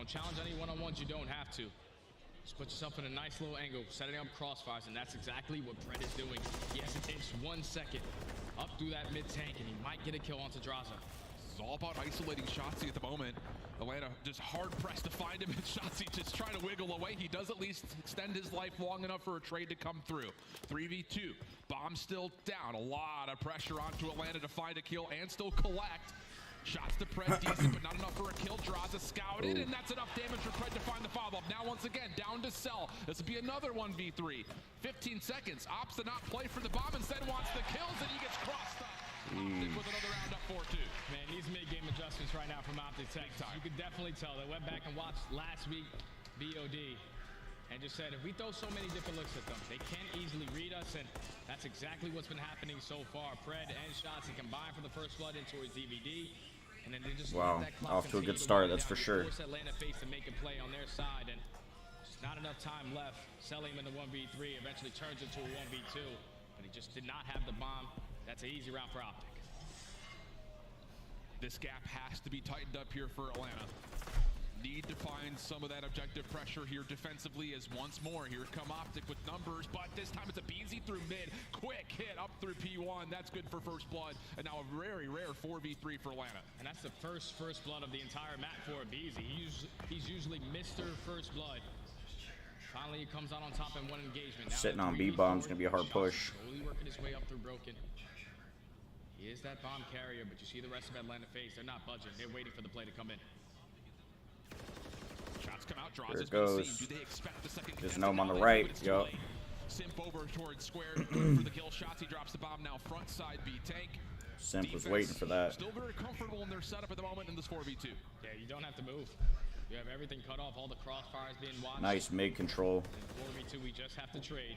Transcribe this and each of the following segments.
Don't challenge any one-on-ones you don't have to. Just put yourself in a nice little angle, setting up crossfires, and that's exactly what Pred is doing. He has an inch 1 second up through that mid-tank, and he might get a kill onto Draza. It's all about isolating Shotzzy at the moment. Atlanta just hard-pressed to find him, and Shotzzy just trying to wiggle away. He does at least extend his life long enough for a trade to come through. 3v2, bomb still down. A lot of pressure onto Atlanta to find a kill and still collect. Shots to Pred, decent, but not enough for a kill. Draza scouted, and that's enough damage for Pred to find the follow-up. Now, once again, down to Cell. This will be another 1v3. 15 seconds. Ops did not play for the bomb, instead wants the kills, and he gets crossed up. Optic with another round up 4-2. Man, these mid-game adjustments right now from Optic Texas. You could definitely tell. They went back and watched last week VOD and just said, if we throw so many different looks at them, they can't easily read us, and that's exactly what's been happening so far. Pred and Shotzzy combined for the first blood into his DVD. And then they just wow, off to a good start, that's for sure. Force Atlanta Faze to make a play on their side, and just not enough time left. Selling him in the 1v3, eventually turns into a 1v2, but he just did not have the bomb. That's an easy round for Optic. This gap has to be tightened up here for Atlanta. Need to find some of that objective pressure here defensively, as once more, here come Optic with numbers, but this time it's a BZ through mid. Quick hit up through P1. That's good for first blood. And now a very rare 4v3 for Atlanta. And that's the first blood of the entire map for BZ. He's usually Mr. First Blood. Finally, he comes out on top in one engagement. Now sitting on B-bomb's going to be a hard push. Slowly working his way up through Broken. He is that bomb carrier, but you see the rest of Atlanta Faze. They're not budging. They're waiting for the play to come in. Shots come out. There it goes. Do they expect the second? There's Gnome on the right. Yup. Simp over towards square for the kill. Shotzzy drops the bomb now. Front side B tank. Simp was waiting for that. Still very comfortable in their setup at the moment in this 4v2. Yeah, you don't have to move. You have everything cut off. All the crossfires being watched. Nice mid control. In 4v2, we just have to trade.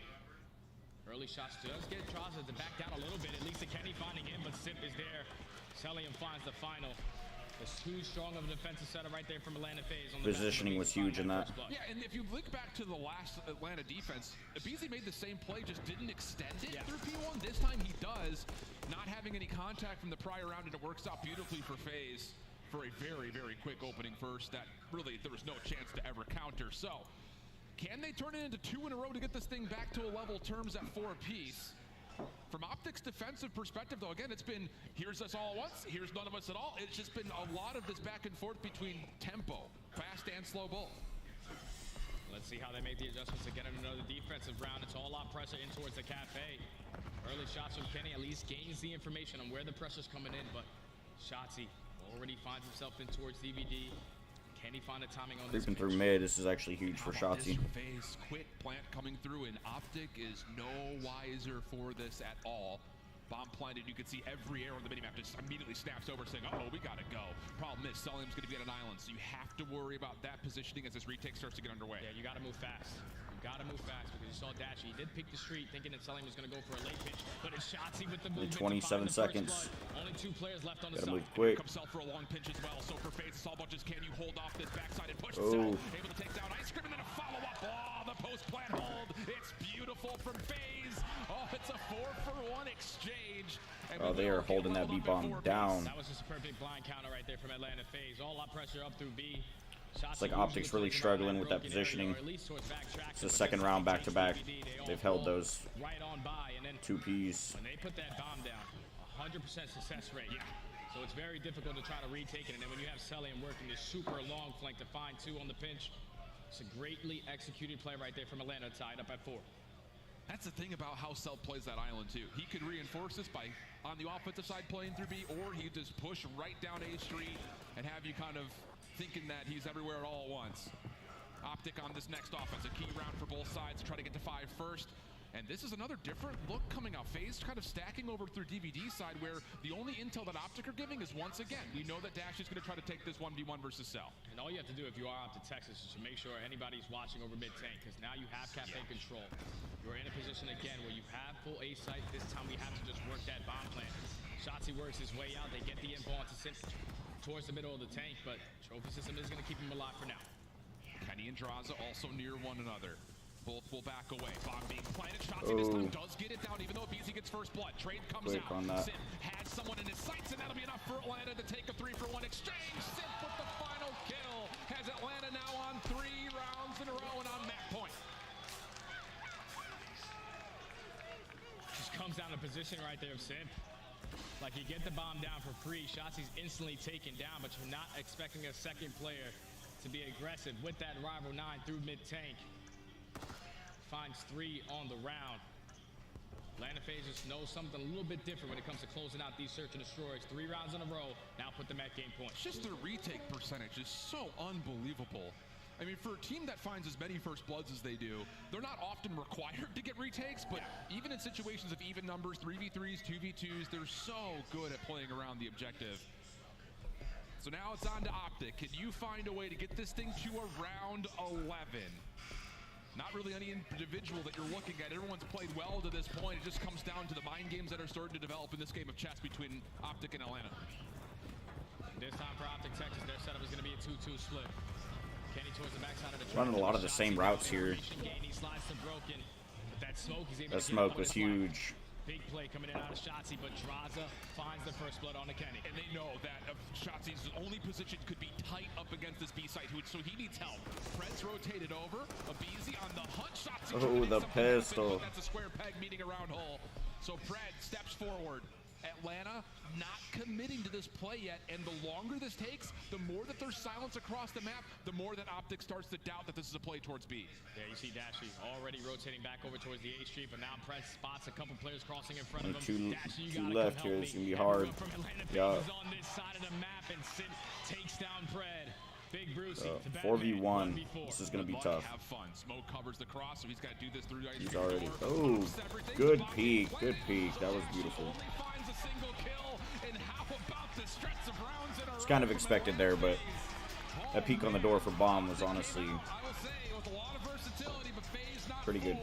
Early shots does get Draza to back down a little bit. At least the Kenny finding him, but Simp is there. Celium finds the final. It's too strong of a defensive setup right there from Atlanta Faze. Positioning was huge in that. Yeah, and if you look back to the last Atlanta defense, BZ made the same play, just didn't extend it through P1. This time he does, not having any contact from the prior round, and it works out beautifully for Faze for a very, very quick opening first that really there was no chance to ever counter. So, can they turn it into 2 in a row to get this thing back to a level terms at 4 apiece? From Optic's defensive perspective, though, again, it's been here's us all at once, here's none of us at all. It's just been a lot of this back and forth between tempo, fast and slow both. Let's see how they make the adjustments to get in another defensive round. It's all out pressure in towards the cafe. Early shots from Kenny at least gains the information on where the pressure's coming in, but Shotzzy already finds himself in towards DVD. Can he find the timing on this? Creeping through mid, this is actually huge for Shotzzy. Faze quick plant coming through, and Optic is no wiser for this at all. Bomb planted, you can see every arrow on the minimap just immediately snaps over, saying, uh-oh, we gotta go. Problem is, Celium's gonna be on an island, so you have to worry about that positioning as this retake starts to get underway. Yeah, you gotta move fast. You gotta move fast, because you saw Dashy. He did pick the street thinking that Celium was gonna go for a late pitch, but it's Shotzzy with the movement. 27 seconds. Only 2 players left on the Gotta side. move quick. Comes Cell for a long pinch as well, so for Faze, it's all about just can you hold off this backside and push the Cell. Able to take down Ice Cream, and then a follow-up. Oh, the post-plant hold. It's beautiful from Faze. Oh, it's a 4-for-1 exchange. Oh, they are holding that B-bomb down. That was just a perfect blind counter right there from Atlanta Faze. All out pressure up through B. It's like Optic's really struggling with that positioning. It's the second round back-to-back. They've held those 2 Ps. When they put that bomb down, 100% success rate. Yeah. So it's very difficult to try to retake it. And then when you have Celium working this super long flank to find 2 on the pinch, it's a greatly executed play right there from Atlanta, tied up at 4. That's the thing about how Cell plays that island, too. He could reinforce this by, on the offensive side, playing through B, or he just push right down A Street and have you kind of thinking that he's everywhere at all at once. Optic on this next offense, a key round for both sides, try to get to 5 first. And this is another different look coming out. Faze kind of stacking over through DVD side, where the only intel that Optic are giving is, once again, we know that Dash is going to try to take this 1v1 versus Cell. And all you have to do if you are Optic Texas is to make sure anybody's watching over mid-tank, because now you have cafe control. You're in a position again where you have full A site. This time we have to just work that bomb plan. Shotzzy works his way out. They get the info onto towards the middle of the tank, but Trophy System is going to keep him alive for now. Kenny and Draza also near one another. Both will back away. Bomb being planted. Shotzzy this time does get it down, even though BZ gets first blood. Trade comes Quick out. on that. Simp has someone in his sights, and that'll be enough for Atlanta to take a 3-for-1 exchange. Simp with the final kill. Has Atlanta now down to position right there of Simp. Like, you get the bomb down for free. Shotzi's instantly taken down, but you're not expecting a second player to be aggressive with that rival 9 through mid-tank. Finds 3 on the round. Atlanta Faze just knows something a little bit different when it comes to closing out these search and destroys. 3 rounds in a row, now put them at game point. Just their retake percentage is so unbelievable. I mean, for a team that finds as many first bloods as they do, they're not often required to get retakes, but even in situations of even numbers, 3v3s, 2v2s, they're so good at playing around the objective. So now it's on to Optic. Can you find a way to get this thing to around 11? Not really any individual that you're looking at. Everyone's played well to this point. It just comes down to the mind games that are starting to develop in this game of chess between Optic and Atlanta. This time for Optic Texas, their setup is going to be a 2-2 split. Kenny towards the backside of the running a lot of the same routes here. That smoke was huge. Big play coming in out of Shotzi, but Draza finds the first blood on the Kenny. And they know that Shotzi's only position could be tight up against this B site, so he needs help. Fred's rotated over. Abizi on the hunt. Shotzi. Oh, the pistol. That's a square peg meeting a round hole. So Fred steps forward. Atlanta not committing to this play yet, and the longer this takes, the more that there's silence across the map, the more that Optic starts to doubt that this is a play towards B. Yeah, you see Dashy already rotating back over towards the A Street, but now Press spots a couple players crossing in front of him. Dashy, two left here. It's gonna be hard. Yeah. On this side of the map, and Sid takes down Fred. Big Brucey. 4v1. This is gonna be tough. Have fun. Smoke covers the cross, so he's got to do this through. He's already. Oh, good peek. Good peek. That was beautiful. It's kind of expected there, but that peek on the door for bomb was honestly pretty good.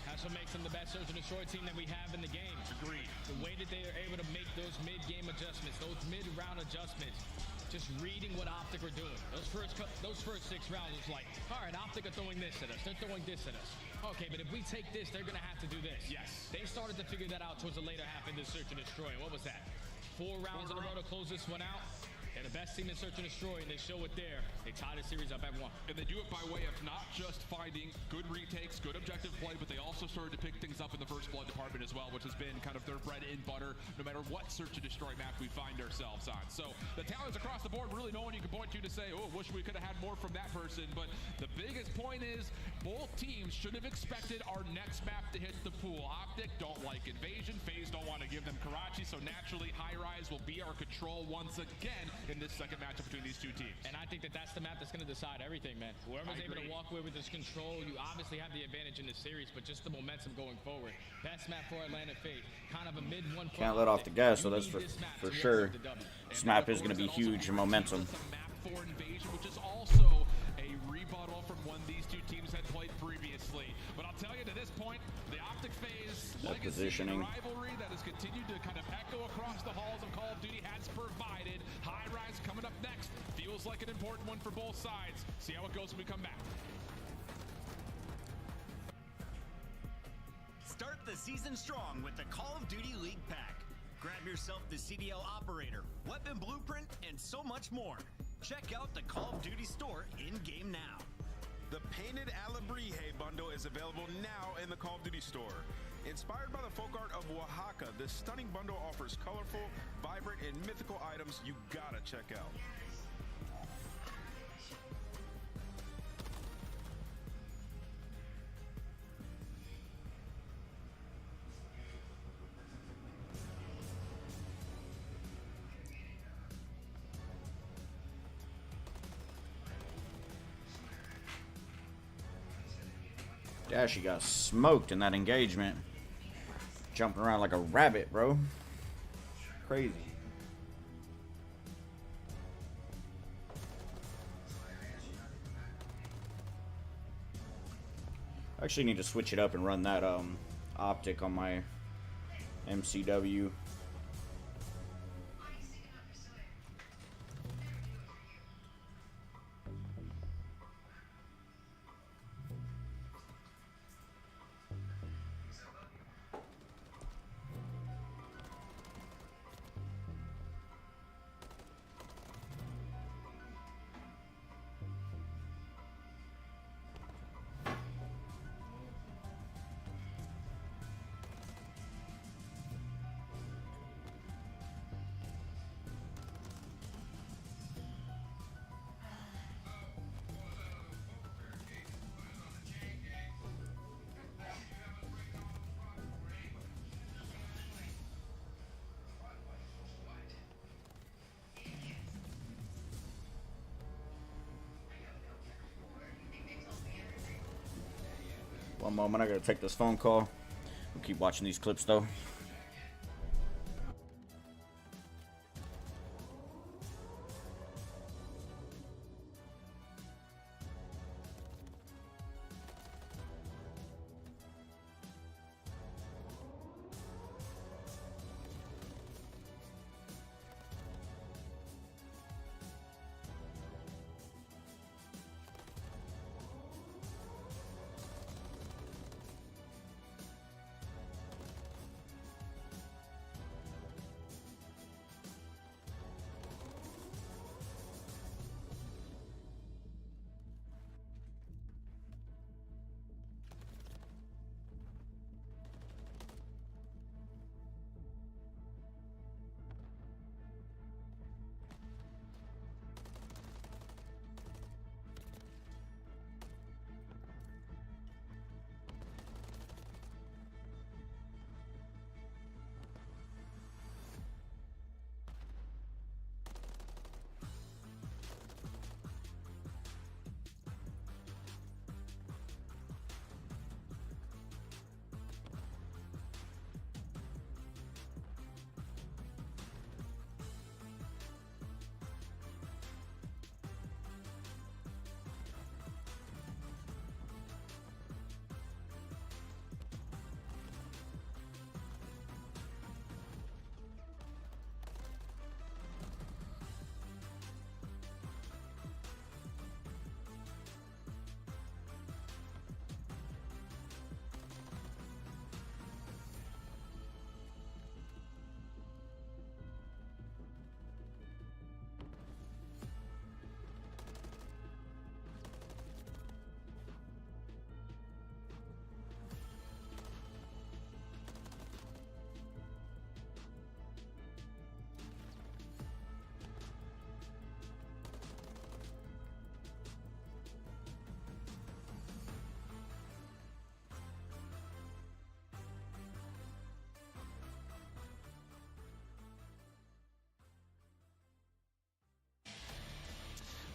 That's what makes them the best search and destroy team that we have in the game. Agreed. The way that they are able to make those mid-game adjustments, those mid-round adjustments, just reading what Optic are doing. Those first 6 rounds, it's like, all right, Optic are throwing this at us. They're throwing this at us. Okay, but if we take this, they're going to have to do this. Yes. They started to figure that out towards the later half in this search and destroy. What was that? 4 rounds in a row to close this one out. They're the best team in search and destroy, and they show it there. They tie the series up at 1. And they do it by way of not just finding good retakes, good objective play, but they also started to pick things up in the first blood department as well, which has been kind of their bread and butter no matter what search and destroy map we find ourselves on. So the talents across the board, really no one you can point to say, oh, wish we could have had more from that person. But the biggest point is both teams should have expected our next map to hit the pool. Optic don't like invasion. Faze don't want to give them Karachi, so naturally high rise will be our control once again in this second matchup between these two teams. And I think that that's the map that's going to decide everything, man. Whoever's able to walk away with this control, you obviously have the advantage in this series, but just the momentum going forward. Best map for Atlanta Faze. Kind of a mid-1. Can't let off the gas, so that's for sure. This map is going to be huge in momentum. Map for invasion, which is also a rebuttal from when these two teams had played previously. But I'll tell you, to this point, the Optic Faze positioning rivalry that has continued to kind of echo across the halls of Call of Duty has provided. High rise coming up next. Feels like an important one for both sides. See how it goes when we come back. Start the season strong with the Call of Duty League Pack. Grab yourself the CDL Operator, Weapon Blueprint, and so much more. Check out the Call of Duty store in-game now. The Painted Alebrije bundle is available now in the Call of Duty store. Inspired by the folk art of Oaxaca, this stunning bundle offers colorful, vibrant, and mythical items you gotta check out. Dashy got smoked in that engagement. Jumping around like a rabbit, bro. Crazy. I actually need to switch it up and run that optic on my MCW. One moment, I gotta take this phone call. We'll keep watching these clips though.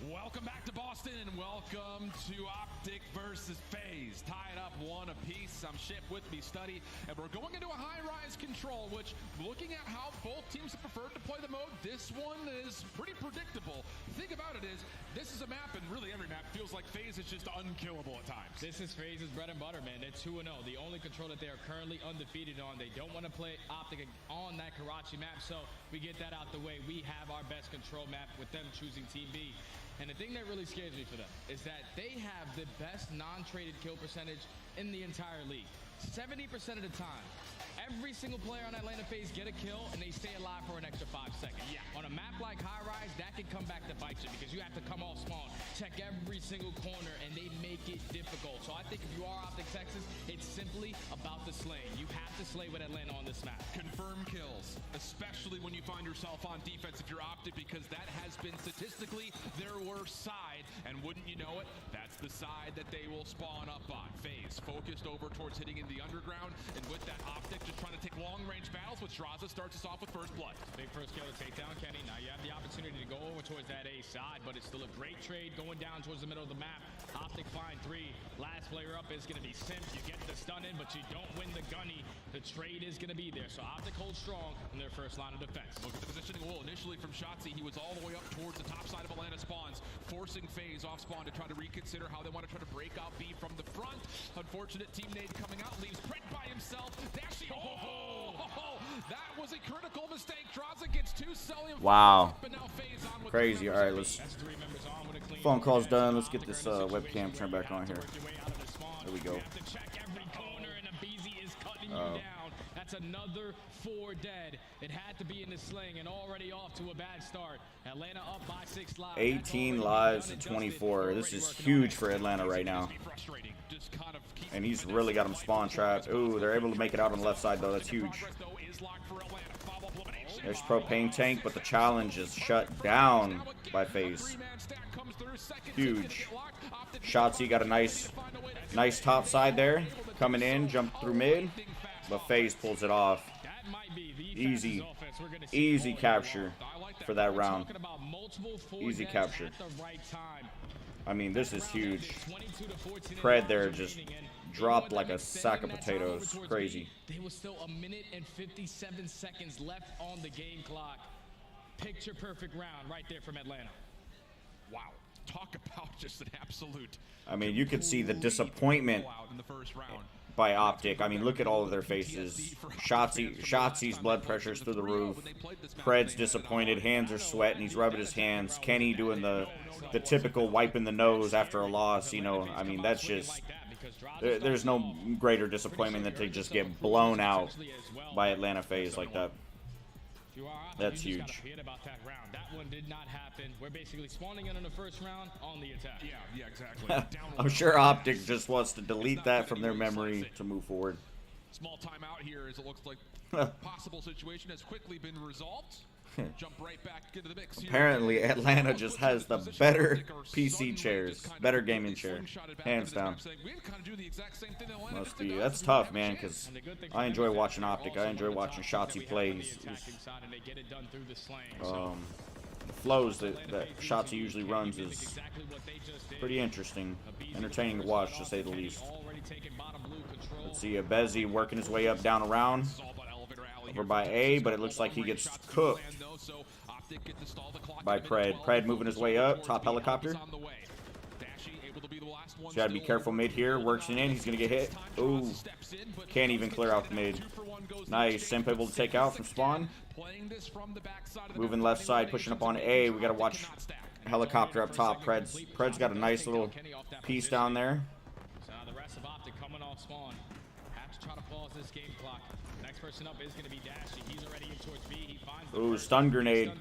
Welcome back to Boston and welcome to Optic versus Faze. Tied up 1 apiece. I'm Ship with me, Study, and we're going into a high-rise control, which, looking at how both teams have preferred to play the mode, this one is pretty predictable. The thing about it is, this is a map, and really every map feels like Faze is just unkillable at times. This is Faze's bread and butter, man. They're 2-0. The only control that they are currently undefeated on. They don't want to play Optic on that Karachi map, so we get that out the way. We have our best control map with them choosing Team B. And the thing that really scares me for them is that they have the best non-traded kill percentage in the entire league. 70% of the time, every single player on Atlanta Faze get a kill and they stay alive for an extra 5 seconds. Yeah. On a map like High Rise, that can come back to bite you because you have to come off spawn, check every single corner, and they make it difficult. So I think if you are Optic Texas, it's simply about the slaying. You have to slay with Atlanta on this map. Confirm kills, especially when you find yourself on defense if you're Optic, because that has been statistically their worst side. And wouldn't you know it, that's the side that they will spawn up on. Faze focused over towards hitting in the underground, and with that Optic just trying to take long-range battles, with Shraza starts us off with first blood. Big first kill to take down Kenny. Now you have the opportunity to go over towards that A side, but it's still a great trade going down towards the middle of the map. Optic find 3. Last player up is going to be Simp. You get the stun in, but you don't win the gunny. The trade is going to be there. So Optic holds strong in their first line of defense. Look at the positioning. Well, initially from Shotzi, he was all the way up towards the top side of Atlanta spawns, forcing Faze off spawn to try to reconsider how they want to try to break out B from the front. Unfortunate team nade coming out, leaves Pred by himself. Dashing. That was a critical mistake. Draza gets 2 Cellium. Wow. But now Faze on with Crazy. All right, let's. Phone call's done. Let's get this webcam turned back on here. There we go. That's another 4 dead. It had to be in the sling and already off to a bad start. Atlanta up by 6 lives. 18 lives to 24. This is huge for Atlanta right now. And he's really got him spawn trapped. Ooh, they're able to make it out on the left side though. That's huge. There's propane tank, but the challenge is shut down by Faze. Huge. Shotzi got a nice top side there. Coming in, jumped through mid. But Faze pulls it off. Easy capture for that round. Easy capture. I mean, this is huge. Pred there just dropped like a sack of potatoes. Crazy. There was still 1 minute and 57 seconds left on the game clock. Picture perfect round right there from Atlanta. Wow. Talk about just an absolute. I mean, you could see the disappointment in the first round. by Optic. I mean, look at all of their faces. Shotzi's blood pressure's through the roof. Pred's disappointed. Hands are sweating. He's rubbing his hands. Kenny doing the typical wiping the nose after a loss. You know, I mean, that's just... There's no greater disappointment than to just get blown out by Atlanta Faze like that. That's huge. That one did not happen. We're basically spawning in the first round on the attack. Yeah, exactly. I'm sure Optic just wants to delete that from their memory to move forward. Small timeout here as it looks like possible situation has quickly been resolved. Jump right back into the mix. Apparently, Atlanta just has the better PC chairs, better gaming chair, hands down. Must be. That's tough, man, because I enjoy watching Optic. I enjoy watching Shotzi play. The flows that Shotzi usually runs is pretty interesting, entertaining to watch, to say the least. Let's see, Abezi working his way up, down, around. Over by A, but it looks like he gets cooked by Pred. Pred moving his way up, top helicopter. He's got to be careful mid here. Works it in. He's going to get hit. Ooh. Can't even clear out the mid. Nice. Simp able to take out from spawn. Moving left side, pushing up on A. We got to watch helicopter up top. Pred's got a nice little piece down there. So now the rest of Optic coming off spawn. Have to try to pause this game clock. Next person up is going to be Dashy. He's already in towards B. He finds ooh, stun grenade.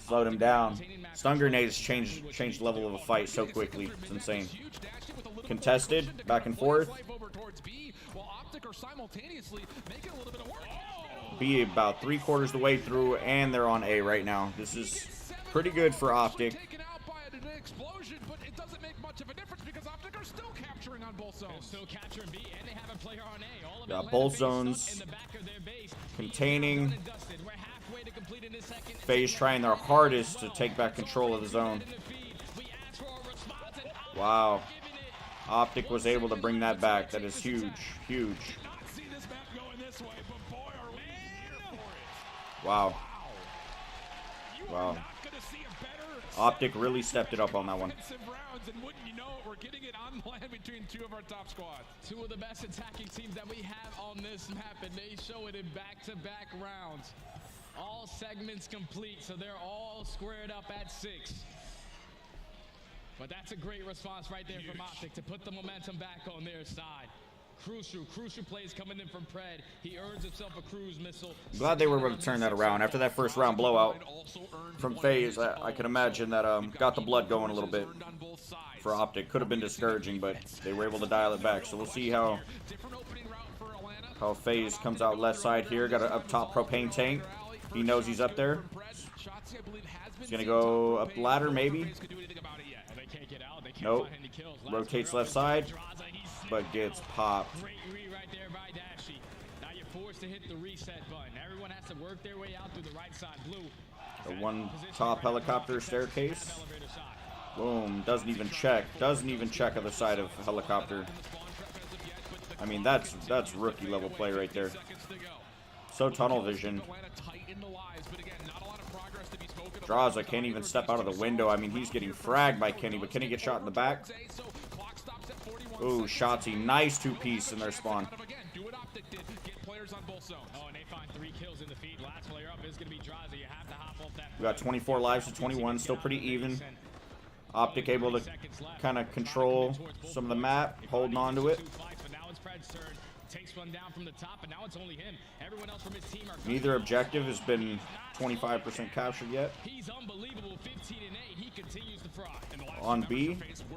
Slowed him down. Stun grenades changed the level of a fight so quickly. It's insane. Contested, back and forth. B about 3/4 the way through, and they're on A right now. This is pretty good for Optic. Got both zones containing. Faze trying their hardest to take back control of the zone. Wow. Optic was able to bring that back. That is huge. Huge. Wow. Wow. Optic really stepped it up on that one. And wouldn't you know it, we're getting it on land between two of our top squads. Two of the best attacking teams that we have on this map, and they show it in back-to-back rounds. All segments complete, so they're all squared up at 6. But that's a great response right there from Optic to put the momentum back on their side. Crucial plays coming in from Pred. He earns himself a cruise missile. I'm glad they were able to turn that around. After that first round blowout from Faze, I can imagine that got the blood going a little bit for Optic. Could have been discouraging, but they were able to dial it back. So we'll see how Faze comes out left side here. Got an up top propane tank. He knows he's up there. He's going to go up the ladder, maybe. Nope. Rotates left side, but gets popped. Great read right there by Dashy. Now you're forced to hit the reset button. Everyone has to work their way out through the right side. Blue. The one top helicopter staircase. Boom. Doesn't even check. Doesn't even check other side of helicopter. I mean, that's rookie level play right there. So tunnel vision. Draza can't even step out of the window. I mean, he's getting fragged by Kenny, but Kenny gets shot in the back. Ooh, Shotzi, nice two-piece in their spawn. We got 24 lives to 21, still pretty even. Optic able to kind of control some of the map, holding on to it. Neither objective has been 25% captured yet. On B,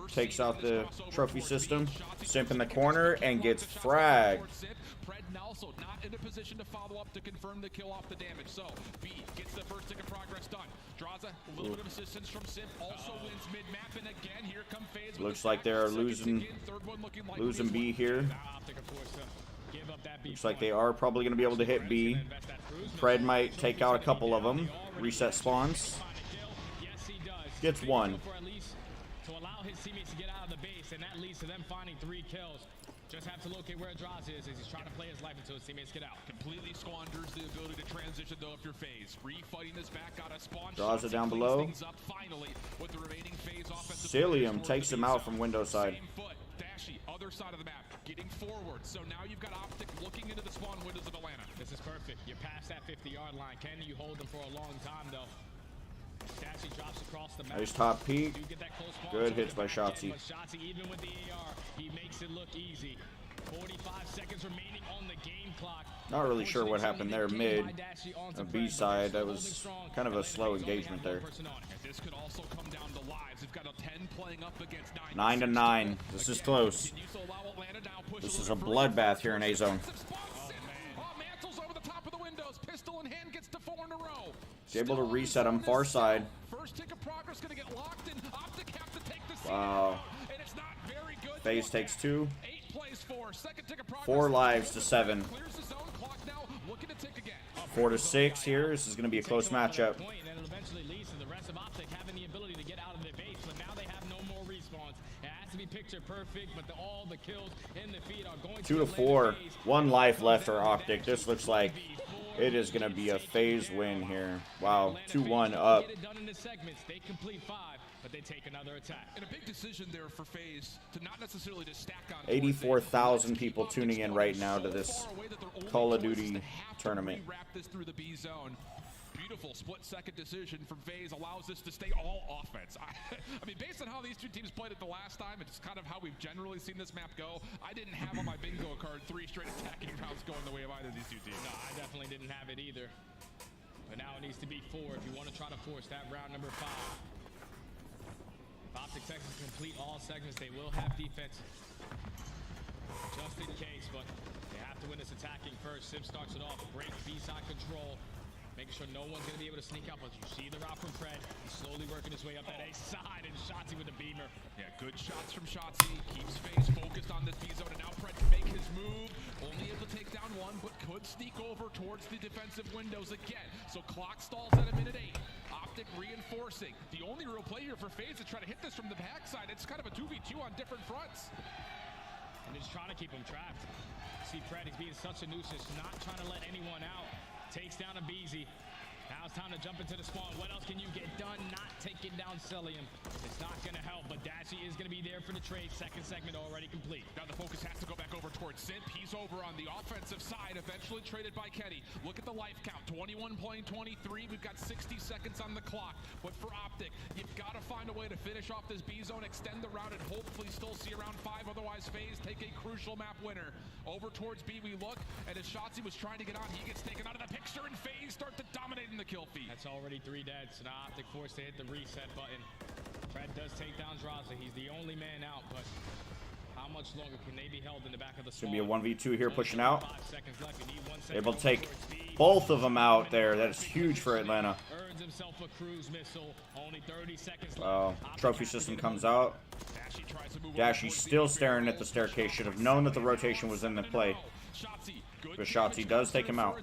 takes out the trophy system. Simp in the corner and gets fragged. Also not in a position to follow up to confirm the kill off the damage. So B gets the first tick of progress done. Draws a little bit of assistance from Simp. Also wins mid-map, and again here come Faze. Looks like they're losing B here. Looks like they are probably going to be able to hit B. Pred might take out a couple of them. Reset spawns. Gets one. For at least to allow his teammates to get out of the base, and that leads to them finding 3 kills. Just have to locate where Draza is as he's trying to play his life until his teammates get out. Completely squanders the ability to transition though if you're Faze. Refighting this back out of spawn. Draza down below. Things up finally with the remaining Faze offensive Cilium takes him out from window side. Same foot. Dashy, other side of the map, getting forward. So now you've got Optic looking into the spawn windows of Atlanta. This is perfect. You're past that 50-yard line. Can you hold them for a long time though? Dashy drops across the map. Nice top peek. You get that close ball Good to hits the by back end, Shotzi. but Shotzi, even with the AR, he makes it look easy. 45 seconds remaining on the game clock. Not really sure what happened there mid. A B side, that was kind of a slow engagement there. This could also come down to lives. We've got a 10 playing up against 9 to 9. This is close. This is a bloodbath here in A zone. Mantles over the top of the windows. Pistol in hand gets to 4 in a row. He's able to reset him far side. First tick of progress going to get locked in. Optic have to take the Wow. and it's not very good. Faze takes 2. 8 plays 4. Second tick of progress. 4 lives to 7. Clears the zone. Clock now looking to tick again. 4 to 6 here. This is going to be a close matchup. And it eventually leads to the rest of Optic having the ability to get out of their base, but now they have no more respawns. It has to be picture perfect, but all the kills in the feed are going 2 to 4. 1 life left for Optic. This looks like it is going to be a Faze win here. Wow, 2-1 up. Get it done in the segments. They complete 5, but they take another attack. And a big decision there for Faze to not necessarily just stack on 84,000 people tuning in right now to this Call of Duty tournament. Wrap this through the B zone. Beautiful split-second decision from Faze allows this to stay all offense. I mean, based on how these two teams played it the last time, it's kind of how we've generally seen this map go. I didn't have on my bingo card 3 straight attacking rounds going the way of either of these two teams. No, I definitely didn't have it either. But now it needs to be 4 if you want to try to force that round number 5. If Optic Texas complete all segments, they will have defense. Just in case, but they have to win this attacking first. Sim starts it off, break B-side control. Making sure no one's going to be able to sneak up. But you see the route from Fred. He's slowly working his way up that A side, and Shotzi with the beamer. Yeah, good shots from Shotzi. Keeps Faze focused on this B zone, and now Fred can make his move. Only able to take down 1, but could sneak over towards the defensive windows again. So clock stalls at a minute 8. Optic reinforcing. The only real play here for Faze is try to hit this from the backside. It's kind of a 2v2 on different fronts. And just trying to keep him trapped. See Fred, he's being such a nuisance, not trying to let anyone out. Takes down a Beezy. Now it's time to jump into the spawn. What else can you get done? Not taking down Cilium. It's not going to help, but Dashy is going to be there for the trade. Second segment already complete. Now the focus has to go back over towards Simp. He's over on the offensive side, eventually traded by Kenny. Look at the life count, 21 playing 23. We've got 60 seconds on the clock. But for Optic, you've got to find a way to finish off this B zone, extend the route, and hopefully still see around 5. Otherwise, Faze take a crucial map winner. Over towards B we look, and as Shotzi was trying to get on, he gets taken out of the picture, and Faze start to dominate in the kill feed. That's already 3 dead, so now Optic forced to hit the reset button. Fred does take down Draza. He's the only man out, but how much longer can they be held in the back of the spawn? Should be a 1v2 here pushing out. 5 seconds left. You need 1 second Able to take both of them out there. That's huge for Atlanta. Earns himself a cruise missile. Only 30 seconds left. Wow. Trophy system comes out. Dashy's still staring at the staircase. Should have known that the rotation was in the play. But Shotzi does take him out.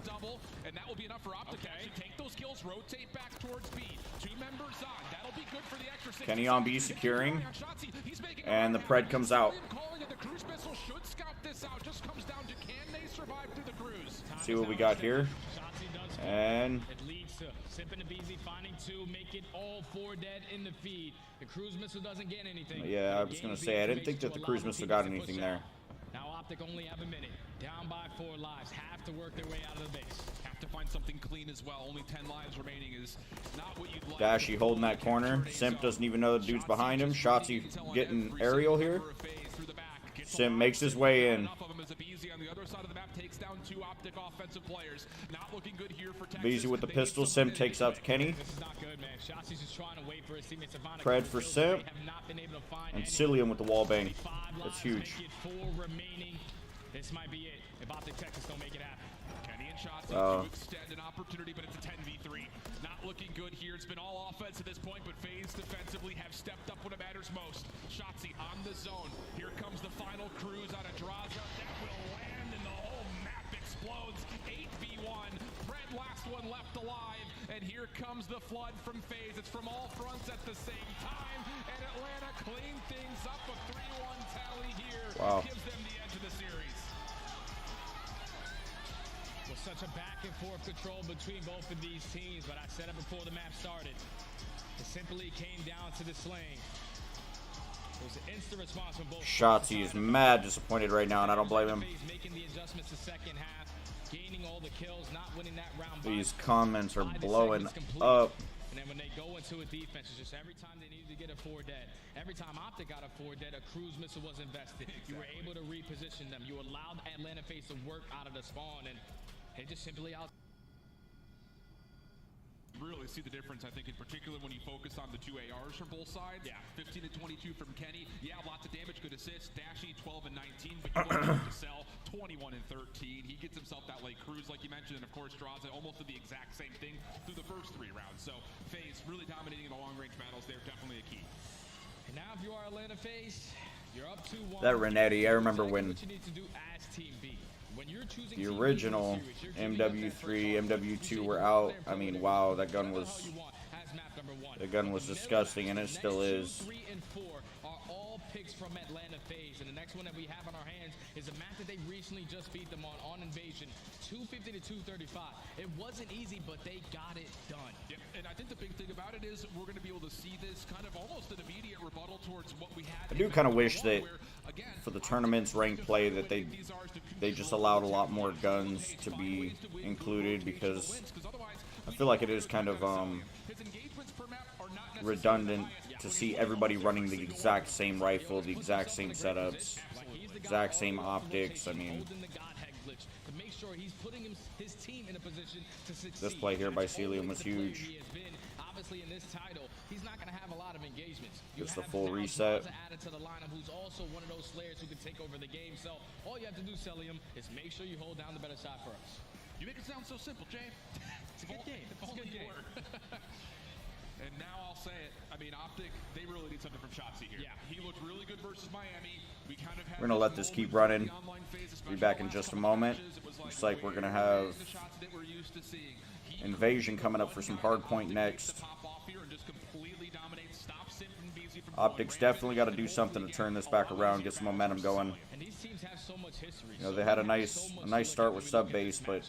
And that will be enough for Optic to actually take those kills, rotate back towards B. 2 members on. That'll be good for the extra Kenny on B securing. And the Pred comes out. The cruise missile should scout this out. Just comes down to can they survive through the cruise. See what we got here. And it leads to Sip and the BZ finding 2, make it all 4 dead in the feed. The cruise missile doesn't get anything. yeah, I was going to say, I didn't think that the cruise missile got anything there. Now Optic only have a minute. Down by 4 lives. Have to work their way out of the base. Have to find something clean as well. Only 10 lives remaining is not what you'd like. Dashy holding that corner. Simp doesn't even know the dude's behind him. Shotzi getting aerial here. Simp makes his way in. Beezy with the pistol. Simp takes out Kenny. This is not good, man. Shotzi's just trying to wait for his teammates to find a Pred for Simp. And Cilium with the wall bang. That's huge. 4 remaining. This might be it if Optic Texas don't make it happen. Kenny and Shotzi to extend an opportunity, but it's a 10v3. Not looking good here. It's been all offense at this point, but Faze defensively have stepped up when it matters most. Shotzi on the zone. Here comes the final cruise out of Draza. That will land, and the whole map explodes. 8v1. Fred, last one left alive. and here comes the flood from FaZe. It's from all fronts at the same time, and Atlanta clean things up. A 3-1 tally here. Wow. Gives them the edge of the series. Well, such a back and forth control between both of these teams, but I said it before the map started. It simply came down to the slaying. It was an instant response from both. Shotzi is mad disappointed right now, and I don't blame him. Making the adjustments the second half, gaining all the kills, not winning that round. These comments are blowing up. And then when they go into a defense, it's just every time they needed to get a 4 dead. Every time Optic got a 4 dead, a cruise missile was invested. You were able to reposition them. You allowed Atlanta Faze to work out of the spawn, and they just simply out. Really see the difference, I think, in particular when you focus on the 2 ARs from both sides. Yeah, 15 and 22 from Kenny. Yeah, lots of damage, good assists. Dashy, 12 and 19, but you don't have to sell 21 and 13. He gets himself that late cruise, like you mentioned, and of course draws it almost to the exact same thing through the first 3 rounds. So FaZe really dominating the long-range battles there, definitely a key. And now if you are Atlanta Faze, you're up 2-1. That Renetti, I remember when what you need to do as Team B. When you're choosing the original MW3, MW2 were out. I mean, wow, that gun was disgusting, and it still is. 3 and 4 are all picks from Atlanta Faze, and the next one that we have on our hands is a map that they recently just beat them on Invasion, 250 to 235. It wasn't easy, but they got it done. Yeah, and I think the big thing about it is we're going to be able to see this kind of almost an immediate rebuttal towards what we had. I do kind of wish that for the tournament's ranked play that they just allowed a lot more guns to be included, because I feel like it is kind of redundant to see everybody running the exact same rifle, the exact same setups, exact same optics. I mean, this play here by Celium was huge. Obviously in this title, he's not going to have a lot of engagements. Just the full reset. Added to the lineup, who's also one of those slayers who can take over the game. So all you have to do, Celium, is make sure you hold down the better side for us. You make it sound so simple, Jay. It's a good game. It's a good game. And now I'll say it. I mean, Optic, they really need something from Shotzi here. Yeah, he looked really good versus Miami. We kind of we're gonna let this keep running. Be back in just a moment. Looks like we're gonna have Invasion coming up for some hard point next. Optic's definitely got to do something to turn this back around, get some momentum going. You know, they had a nice start with sub base, but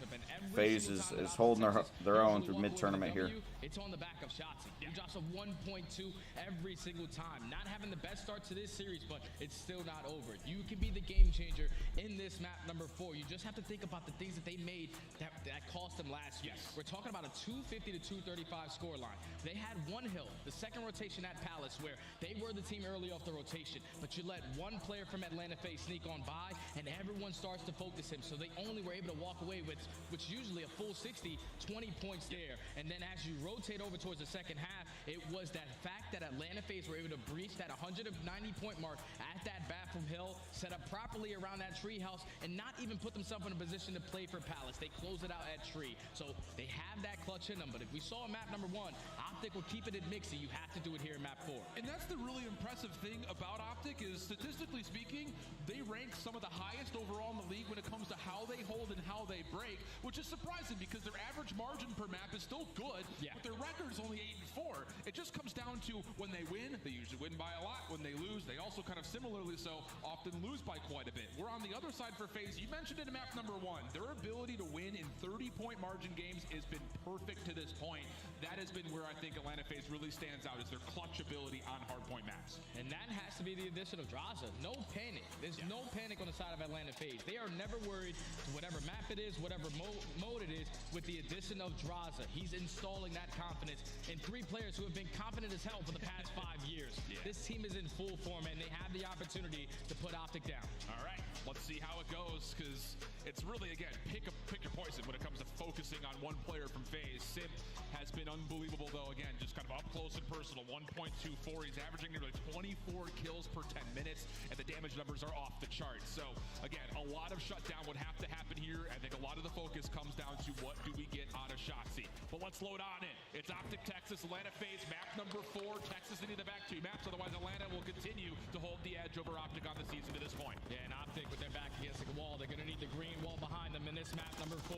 FaZe is holding their own through mid-tournament here. It's on the back of Shotzi. He drops a 1.2 every single time. Not having the best start to this series, but it's still not over. You can be the game changer in this map number 4. You just have to think about the things that they made that cost them last year. We're talking about a 250 to 235 score line. They had one hill, the second rotation at Palace, where they were the team early off the rotation, but you let one player from Atlanta Faze sneak on by, and everyone starts to focus him. So they only were able to walk away with, which usually a full 60, 20 points there. And then as you rotate over towards the second half, it was that fact that Atlanta Faze were able to breach that 190-point mark at that bathroom hill, set up properly around that tree house, and not even put themselves in a position to play for Palace. They closed it out at tree. So they have that clutch in them. But if we saw map number 1, Optic will keep it at Mixie. You have to do it here in map 4. And that's the really impressive thing about Optic is, statistically speaking, they rank some of the highest overall in the league when it comes to how they hold and how they break, which is surprising because their average margin per map is still good, but their record is only 8-4. It just comes down to when they win, they usually win by a lot. When they lose, they also kind of similarly so often lose by quite a bit. We're on the other side for FaZe. You mentioned it in map number 1. Their ability to win in 30-point margin games has been perfect to this point. That has been where I think Atlanta Faze really stands out, is their clutch ability on hardpoint maps. And that has to be the addition of Draza. No panic. There's no panic on the side of Atlanta Faze. They are never worried, whatever map it is, whatever mode it is, with the addition of Draza. He's installing that confidence in 3 players who have been confident as hell for the past 5 years. This team is in full form, and they have the opportunity to put Optic down. All right, let's see how it goes, because it's really, again, pick your poison when it comes to focusing on one player from FaZe. Simp has been unbelievable, though, again, just kind of up close and personal, 1.24. He's averaging nearly 24 kills per 10 minutes, and the damage numbers are off the charts. So, again, a lot of shutdown would have to happen here. I think a lot of the focus comes down to what do we get out of Shotzi. But let's load on in. It's Optic Texas, Atlanta Faze, map number 4. Texas into the back 2 maps, otherwise Atlanta will continue to hold the edge over Optic on the season to this point. Yeah, and Optic with their back against the wall, they're going to need the green wall behind them in this map number 4.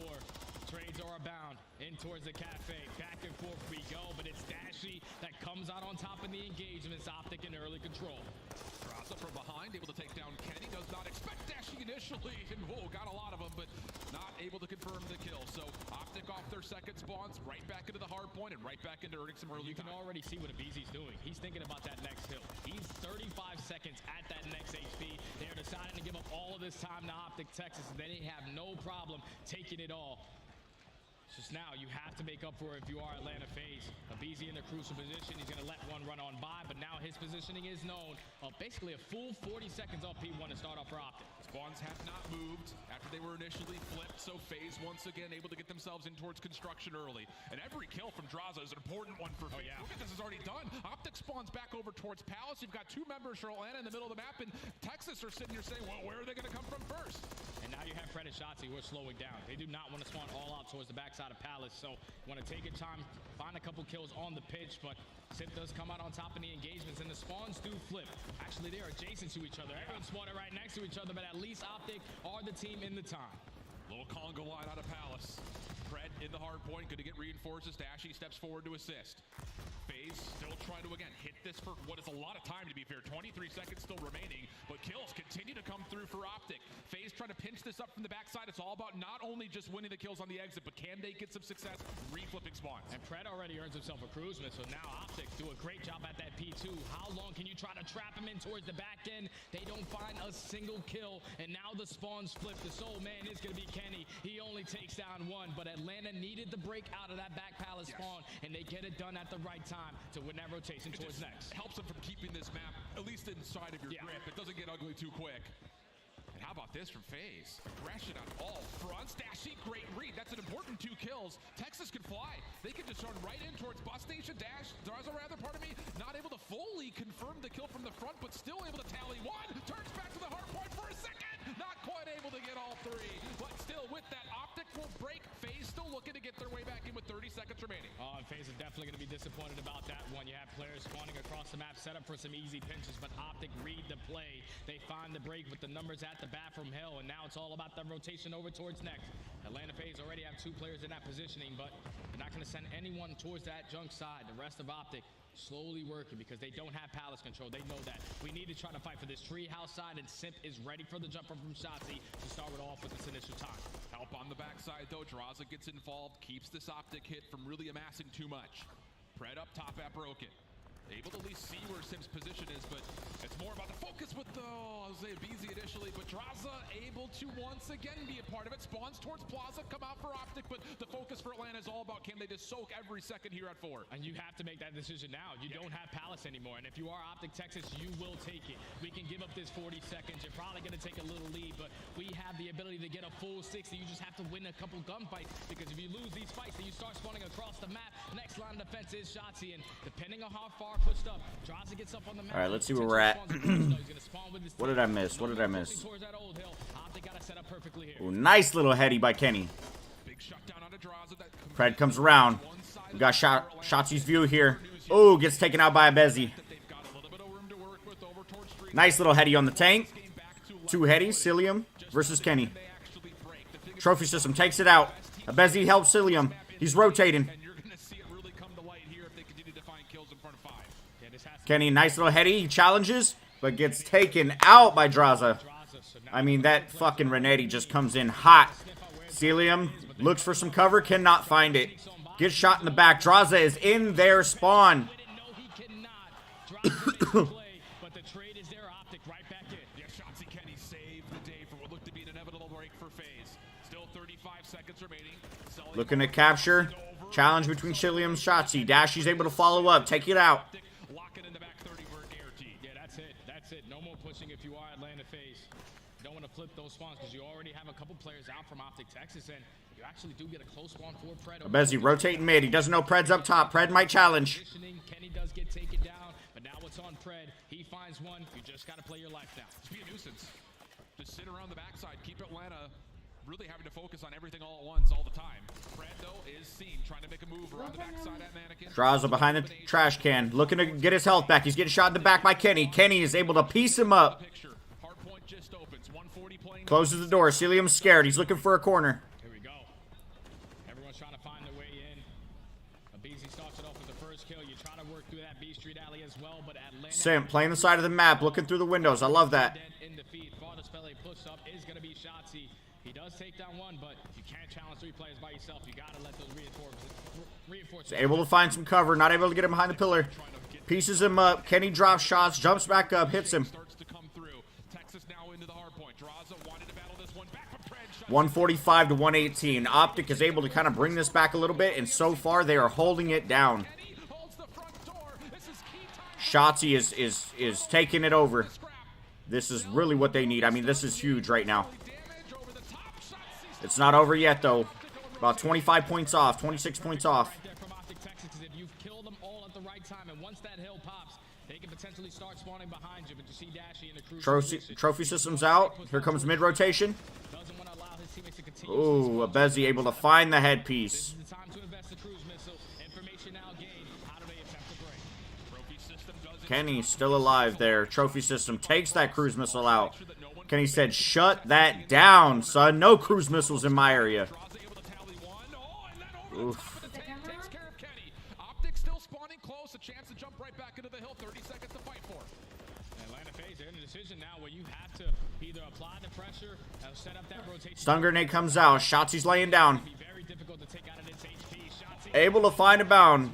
Trades are abound. In towards the cafe. Back and forth we go, but it's Dashy that comes out on top of the engagements. Optic in early control. Draza from behind, able to take down Kenny. Does not expect Dashy initially. And whoa, got a lot of them, but not able to confirm the kill. So Optic off their second spawns, right back into the hard point and right back into earning some early You can already see what Abizi's doing. He's thinking about that next hill. He's 35 seconds at that next HP. They're deciding to give up all of this time to Optic Texas. They have no problem taking it all. Just now, you have to make up for it if you are Atlanta Faze. Abizi in the crucial position. He's going to let one run on by, but now his positioning is known. Basically a full 40 seconds off P1 to start off for Optic. Spawns have not moved after they were initially flipped, so Faze once again able to get themselves in towards construction early. And every kill from Draza is an important one for Faze. Look at this, is already done. Optic spawns back over towards Palace. You've got two members for Atlanta in the middle of the map, and Texas are sitting here saying, well, where are they going to come from first? And now you have Fred and Shotzi who are slowing down. They do not want to spawn all out towards the backside of Palace, so you want to take your time, find a couple kills on the pitch, but Sip does come out on top in the engagements, and the spawns do flip. Actually, they're adjacent to each other. Everyone's spawning right next to each other, but at least Optic are the team in the time. Little Congo line out of Palace. Fred in the hard point, going to get reinforces. Dashy steps forward to assist. Faze still trying to, again, hit this for what is a lot of time, to be fair. 23 seconds still remaining, but kills continue to come through for Optic. Faze trying to pinch this up from the backside. It's all about not only just winning the kills on the exit, but can they get some success reflipping spawns? And Fred already earns himself a cruise miss, so now Optic do a great job at that P2. How long can you try to trap him in towards the back end? They don't find a single kill, and now the spawns flip. The sole man is going to be Kenny. He only takes down one, but Atlanta needed the break out of that back Palace spawn, and they get it done at the right time to win that rotation towards next. Helps them from keeping this map at least inside of your grip. It doesn't get ugly too quick. And how about this from Faze? Aggression on all fronts. Dashy, great read. That's an important 2 kills. Texas can fly. They can just run right in towards bus station. Draza, rather, pardon me, not able to fully confirm the kill from the front, but still able to tally one. Turns back to the hard point for a second. Not quite able to get all 3, but still with that, Optic will break. Faze still looking to get their way back in with 30 seconds remaining. Oh, and Faze is definitely going to be disappointed about that one. You have players spawning across the map, set up for some easy pinches, but Optic read the play. They find the break with the numbers at the bat from hell, and now it's all about the rotation over towards next. Atlanta Faze already have 2 players in that positioning, but they're not going to send anyone towards that junk side. The rest of Optic slowly working because they don't have Palace control. They know that. We need to try to fight for this treehouse side, and Simp is ready for the jumper from Shotzi to start it off with this initial time. Help on the backside, though. Draza gets involved, keeps this Optic hit from really amassing too much. Fred up top at Broken. Able to at least see where Sim's position is, but it's more about the focus with the, I'll say Abizi initially, but Draza able to once again be a part of it. Spawns towards Plaza, come out for Optic, but the focus for Atlanta is all about can they just soak every second here at 4. And you have to make that decision now. You don't have Palace anymore, and if you are Optic Texas, you will take it. We can give up this 40 seconds. You're probably going to take a little lead, but we have the ability to get a full 60. You just have to win a couple gunfights, because if you lose these fights, then you start spawning across the map. Next line of defense is Shotzi, and depending on how far pushed up, Draza gets up on the map. All right, let's see where we're at. What did I miss? What did I miss? Ooh, nice little heady by Kenny. Fred comes around. We got Shotzi's view here. Oh, gets taken out by a Bezzy. Nice little heady on the tank. 2 headies, Cilium versus Kenny. Trophy system takes it out. A Bezzy helps Cilium. He's rotating. Kenny, nice little heady. He challenges, but gets taken out by Draza. I mean, that fucking Renetti just comes in hot. Cilium looks for some cover, cannot find it. Gets shot in the back. Draza is in their spawn. Looking to capture. Challenge between Cilium and Shotzi. Dashy's able to follow up. Take it out. No more pushing if you are Atlanta Faze. You don't want to flip those spawns because you already have a couple players out from Optic Texas, and you actually do get a close spawn for Pred. Bezzy rotating mid. He doesn't know Pred's up top. Pred might challenge. Kenny does get taken down, but now it's on Pred. He finds one. You just got to play your life now. Just be a nuisance. Just sit around the backside. Keep Atlanta really having to focus on everything all at once, all the time. Fred, though, is seen trying to make a move around the backside at Mannequin. Draza behind the trash can, looking to get his health back. He's getting shot in the back by Kenny. Kenny is able to piece him up. Closes the door. Cilium's scared. He's looking for a corner. Here we go. through that B Street alley as well, but Atlanta Simp playing the side of the map, looking through the windows. I love that. in the feed. Farthest Pele push up is going to be Shotzi. He does take down one, but you can't challenge 3 players by yourself. You got to let those reinforcements. He's able to find some cover, not able to get him behind the pillar. Pieces him up. Kenny drops shots, jumps back up, hits him. 145 to 118. Optic is able to kind of bring this back a little bit, and so far they are holding it down. Shotzi is taking it over. This is really what they need. I mean, this is huge right now. It's not over yet, though. About 25 points off, 26 points off. From Optic Texas, if you kill them all at the right time, and once that hill pops, they can potentially start spawning behind you. But you see Dashy in the cruise. Trophy system's out. Here comes mid rotation. Doesn't want to allow his teammates to continue. Ooh, Abezi able to find the headpiece. This is the time to invest the cruise missile. Information now gained. How do they attempt to break? Trophy system does Kenny still alive there. Trophy system takes that cruise missile out. Kenny said, shut that down, son. No cruise missiles in my area. Oof. Takes care of Kenny. Optic still spawning close. A chance to jump right back into the hill. 30 seconds to fight for. Atlanta Faze, they're in a decision now where you have to either apply the pressure or set up that rotation. Stun grenade comes out. Shotzi's laying down. Be very difficult to take out of its HP. Shotzi Able to find a bound.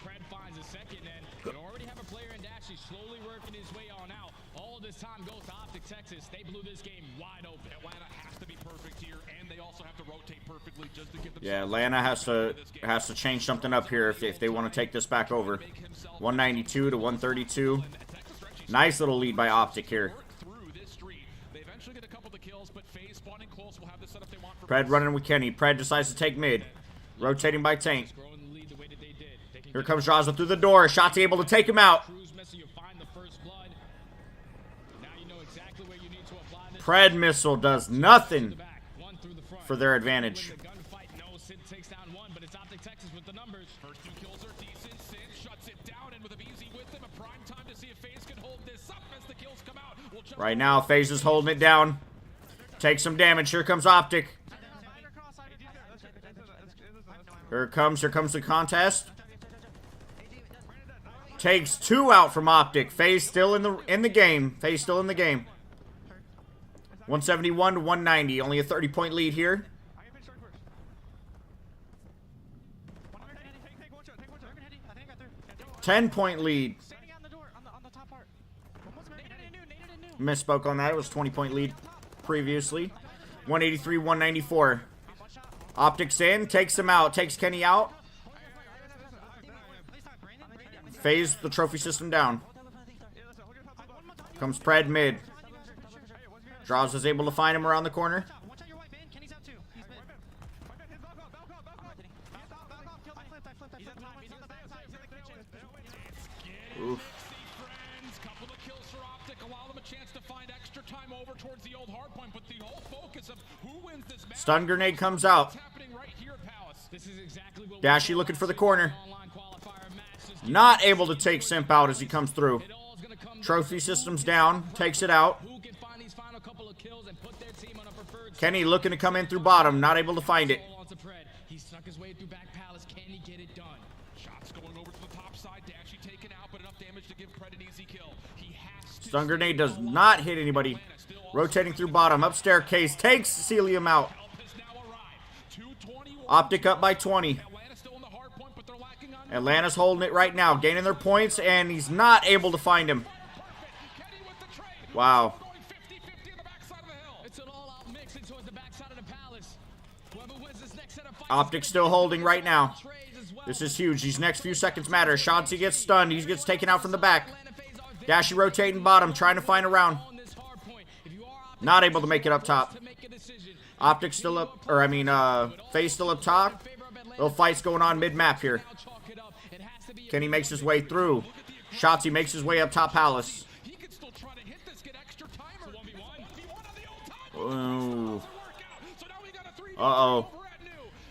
Fred finds a second, and you already have a player in Dashy slowly working his way on out. All this time goes to Optic Texas. They blew this game wide open. Atlanta has to be perfect here, and they also have to rotate perfectly just to get them. Yeah, Atlanta has to change something up here if they want to take this back over. 192 to 132. Nice little lead by Optic here. Pred running with Kenny. Pred decides to take mid. Rotating by Tank. Here comes Jaza through the door. Shotzi able to take him out. Pred missile does nothing for their advantage. Right now, FaZe is holding it down. Take some damage. Here comes Optic. Here comes the contest. Takes 2 out from Optic. FaZe still in the game. FaZe still in the game. 171 to 190. Only a 30-point lead here. $10-point lead. Misspoke on that. It was a 20-point lead previously. 183, 194. Optics in. Takes him out. Takes Kenny out. FaZe the trophy system down. Comes Pred mid. Draws is able to find him around the corner. Oof. Stun grenade comes out. Dashy looking for the corner. Not able to take Simp out as he comes through. Trophy system's down. Takes it out. Kenny looking to come in through bottom. Not able to find it. He snuck his way through back palace. Can he get it done? Shots going over to the top side. Dashy taken out, but enough damage to give Pred an easy kill. He has to. Stun grenade does not hit anybody. Rotating through bottom. Up staircase. Takes Celium out. Optic up by 20. Atlanta's holding it right now. Gaining their points, and he's not able to find him. Wow. Optic still holding right now. This is huge. These next few seconds matter. Shotzi gets stunned. He gets taken out from the back. Dashy rotating bottom, trying to find a round. Not able to make it up top. Optic still up, or I mean, FaZe still up top. Little fights going on mid-map here. Kenny makes his way through. Shotzi makes his way up top palace. Ooh. Uh-oh.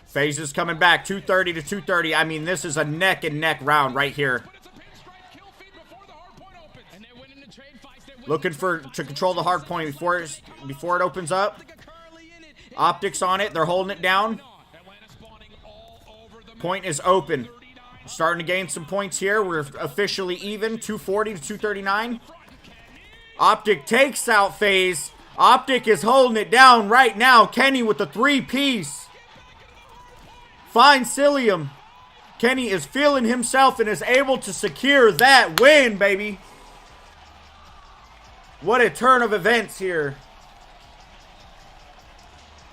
FaZe is coming back. 230 to 230. I mean, this is a neck-and-neck round right here. Looking to control the hard point before it opens up. Optics on it. They're holding it down. Point is open. Starting to gain some points here. We're officially even, 240 to 239. Optic takes out Faze. Optic is holding it down right now. Kenny with the 3-piece. Finds Cillium. Kenny is feeling himself and is able to secure that win, baby. What a turn of events here.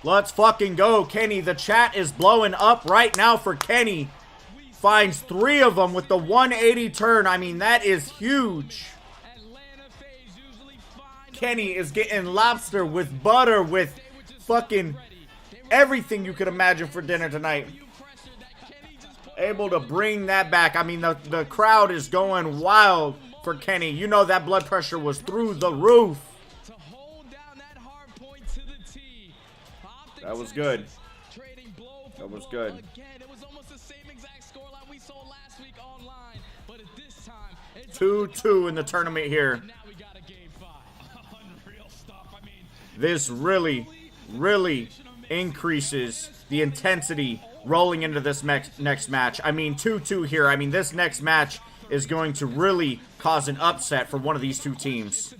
Let's fucking go, Kenny. The chat is blowing up right now for Kenny. Finds 3 of them with the 180 turn. I mean, that is huge. Kenny is getting lobster with butter, with fucking everything you could imagine for dinner tonight. Able to bring that back. I mean, the crowd is going wild for Kenny. You know that blood pressure was through the roof. That was good. That was good. 2-2 in the tournament here. This really, really increases the intensity rolling into this next match. I mean, 2-2 here. I mean, this next match is going to really cause an upset for one of these two teams.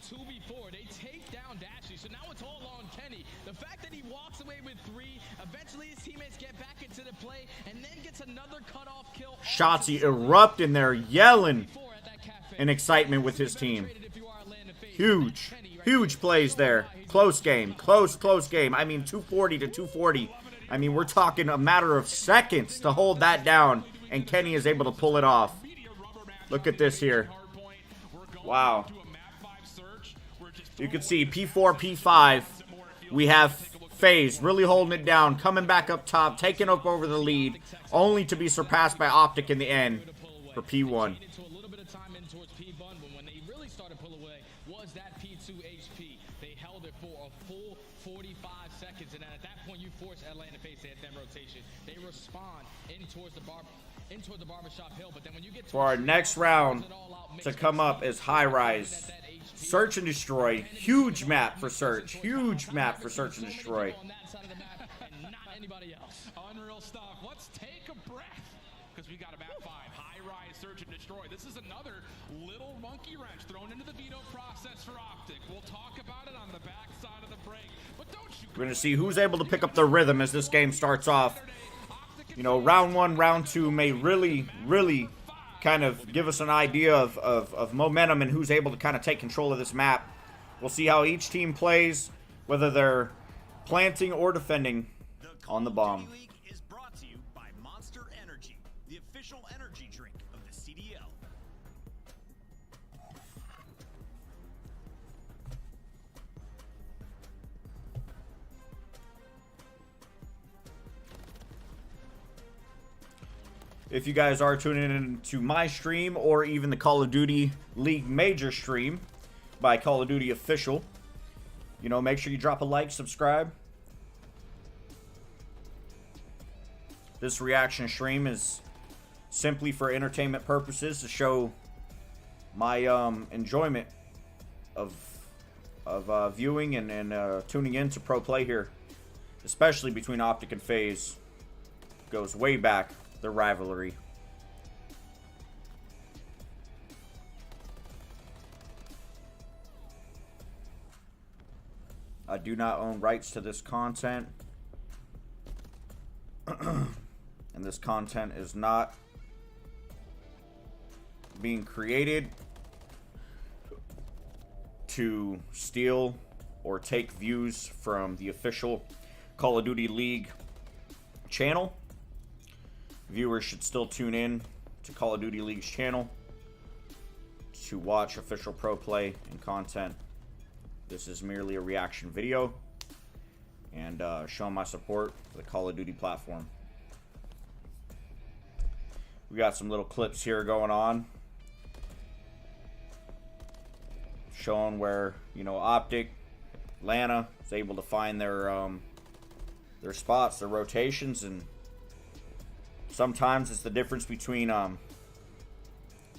Shotzi erupt in there, yelling in excitement with his team. Huge, huge plays there. Close game, close game. I mean, 240 to 240. I mean, we're talking a matter of seconds to hold that down, and Kenny is able to pull it off. Look at this here. Wow. You can see P4, P5. We have Faze really holding it down, coming back up top, taking up over the lead, only to be surpassed by Optic in the end for P1. They held it for a full 45 seconds, and then at that point, you force Atlanta Faze to hit them rotation. They respond in towards the barbershop hill, but then when you get for our next round to come up is High Rise. Search and Destroy. Huge map for Search. Huge map for Search and Destroy. Unreal stuff. Let's take a breath, because we got a map 5. High Rise, Search and Destroy. This is another little monkey wrench thrown into the veto process for Optic. We'll talk about it on the back side of the break. But don't you... We're going to see who's able to pick up the rhythm as this game starts off. You know, round 1, round 2 may really, really kind of give us an idea of momentum and who's able to kind of take control of this map. We'll see how each team plays, whether they're planting or defending on the bomb. Is brought to you by Monster Energy, the official energy drink of the CDL. If you guys are tuning in to my stream or even the Call of Duty League Major stream by Call of Duty Official, you know, make sure you drop a like, subscribe. This reaction stream is simply for entertainment purposes to show my enjoyment of viewing and tuning in to pro play here, especially between Optic and Faze. Goes way back, the rivalry. I do not own rights to this content. And this content is not being created to steal or take views from the official Call of Duty League channel. Viewers should still tune in to Call of Duty League's channel to watch official pro play and content. This is merely a reaction video and showing my support for the Call of Duty platform. We got some little clips here going on, showing where, you know, Optic, Atlanta is able to find their spots, their rotations, and sometimes it's the difference between,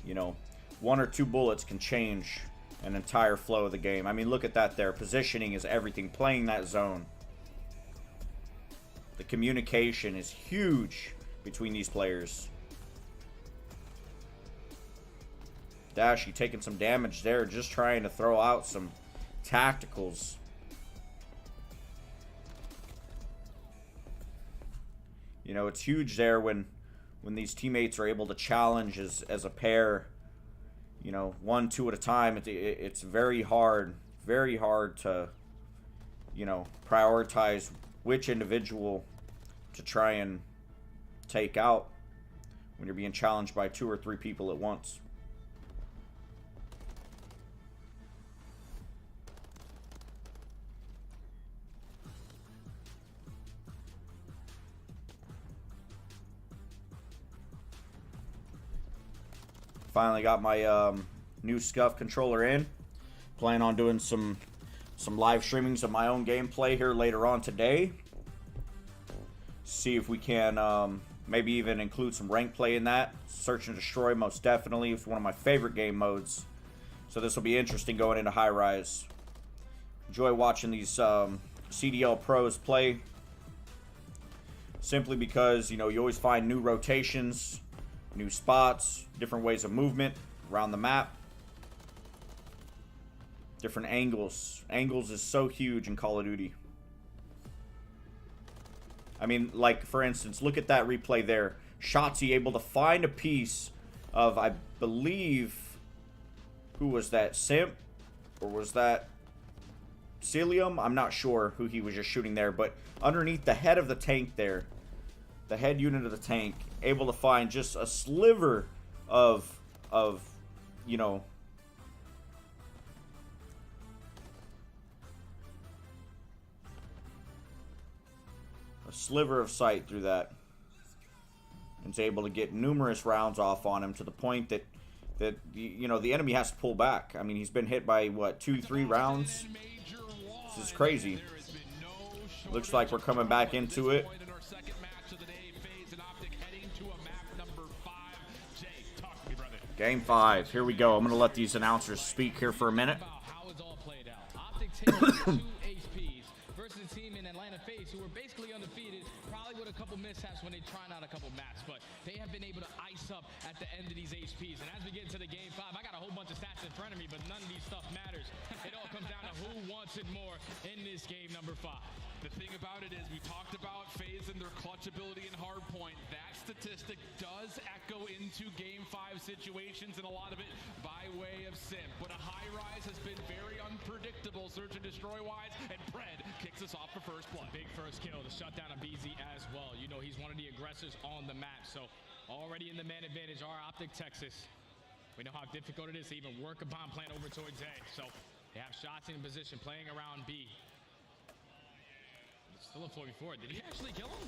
you know, 1 or 2 bullets can change an entire flow of the game. I mean, look at that there. Positioning is everything. Playing that zone. The communication is huge between these players. Dashy taking some damage there, just trying to throw out some tacticals. You know, it's huge there when these teammates are able to challenge as a pair, you know, 1, 2 at a time. It's very hard to, you know, prioritize which individual to try and take out when you're being challenged by 2 or 3 people at once. Finally got my new Scuff controller in. Plan on doing some live streamings of my own gameplay here later on today. See if we can maybe even include some rank play in that. Search and Destroy, most definitely. It's one of my favorite game modes. So this will be interesting going into High Rise. Enjoy watching these CDL pros play. Simply because, you know, you always find new rotations, new spots, different ways of movement around the map. Different angles. Angles is so huge in Call of Duty. I mean, like, for instance, look at that replay there. Shotzi able to find a piece of, I believe, who was that? Simp? Or was that Cilium? I'm not sure who he was just shooting there, but underneath the head of the tank there, the head unit of the tank, able to find just a sliver of you know, a sliver of sight through that, and is able to get numerous rounds off on him to the point that you know, the enemy has to pull back. I mean, he's been hit by what, 2-3 rounds. This is crazy. Looks like we're coming back into it. Game 5. Here we go. I'm going to let these announcers speak here for a minute. How it's all played out. Optic Texas 2 HPs versus a team in Atlanta Faze who were basically undefeated, probably with a couple mishaps when they trying out a couple maps, but they have been able to ice up at the end of these HPs. And as we get into the game 5, I got a whole bunch of stats in front of me, but none of these stuff matters. It all comes down to who wants it more in this game number 5. The thing about it is, we talked about Faze and their clutch ability and hardpoint. That statistic does echo into Game 5 situations, and a lot of it by way of Simp. But a High Rise has been very unpredictable, search and destroy-wise, and Pred kicks us off for first blood. Big first kill to shut down a BZ as well. You know, he's one of the aggressors on the map, so already in the man advantage are Optic Texas. We know how difficult it is to even work a bomb plan over towards A, so they have shots in position playing around B. Still a 4v4. Did he actually kill him?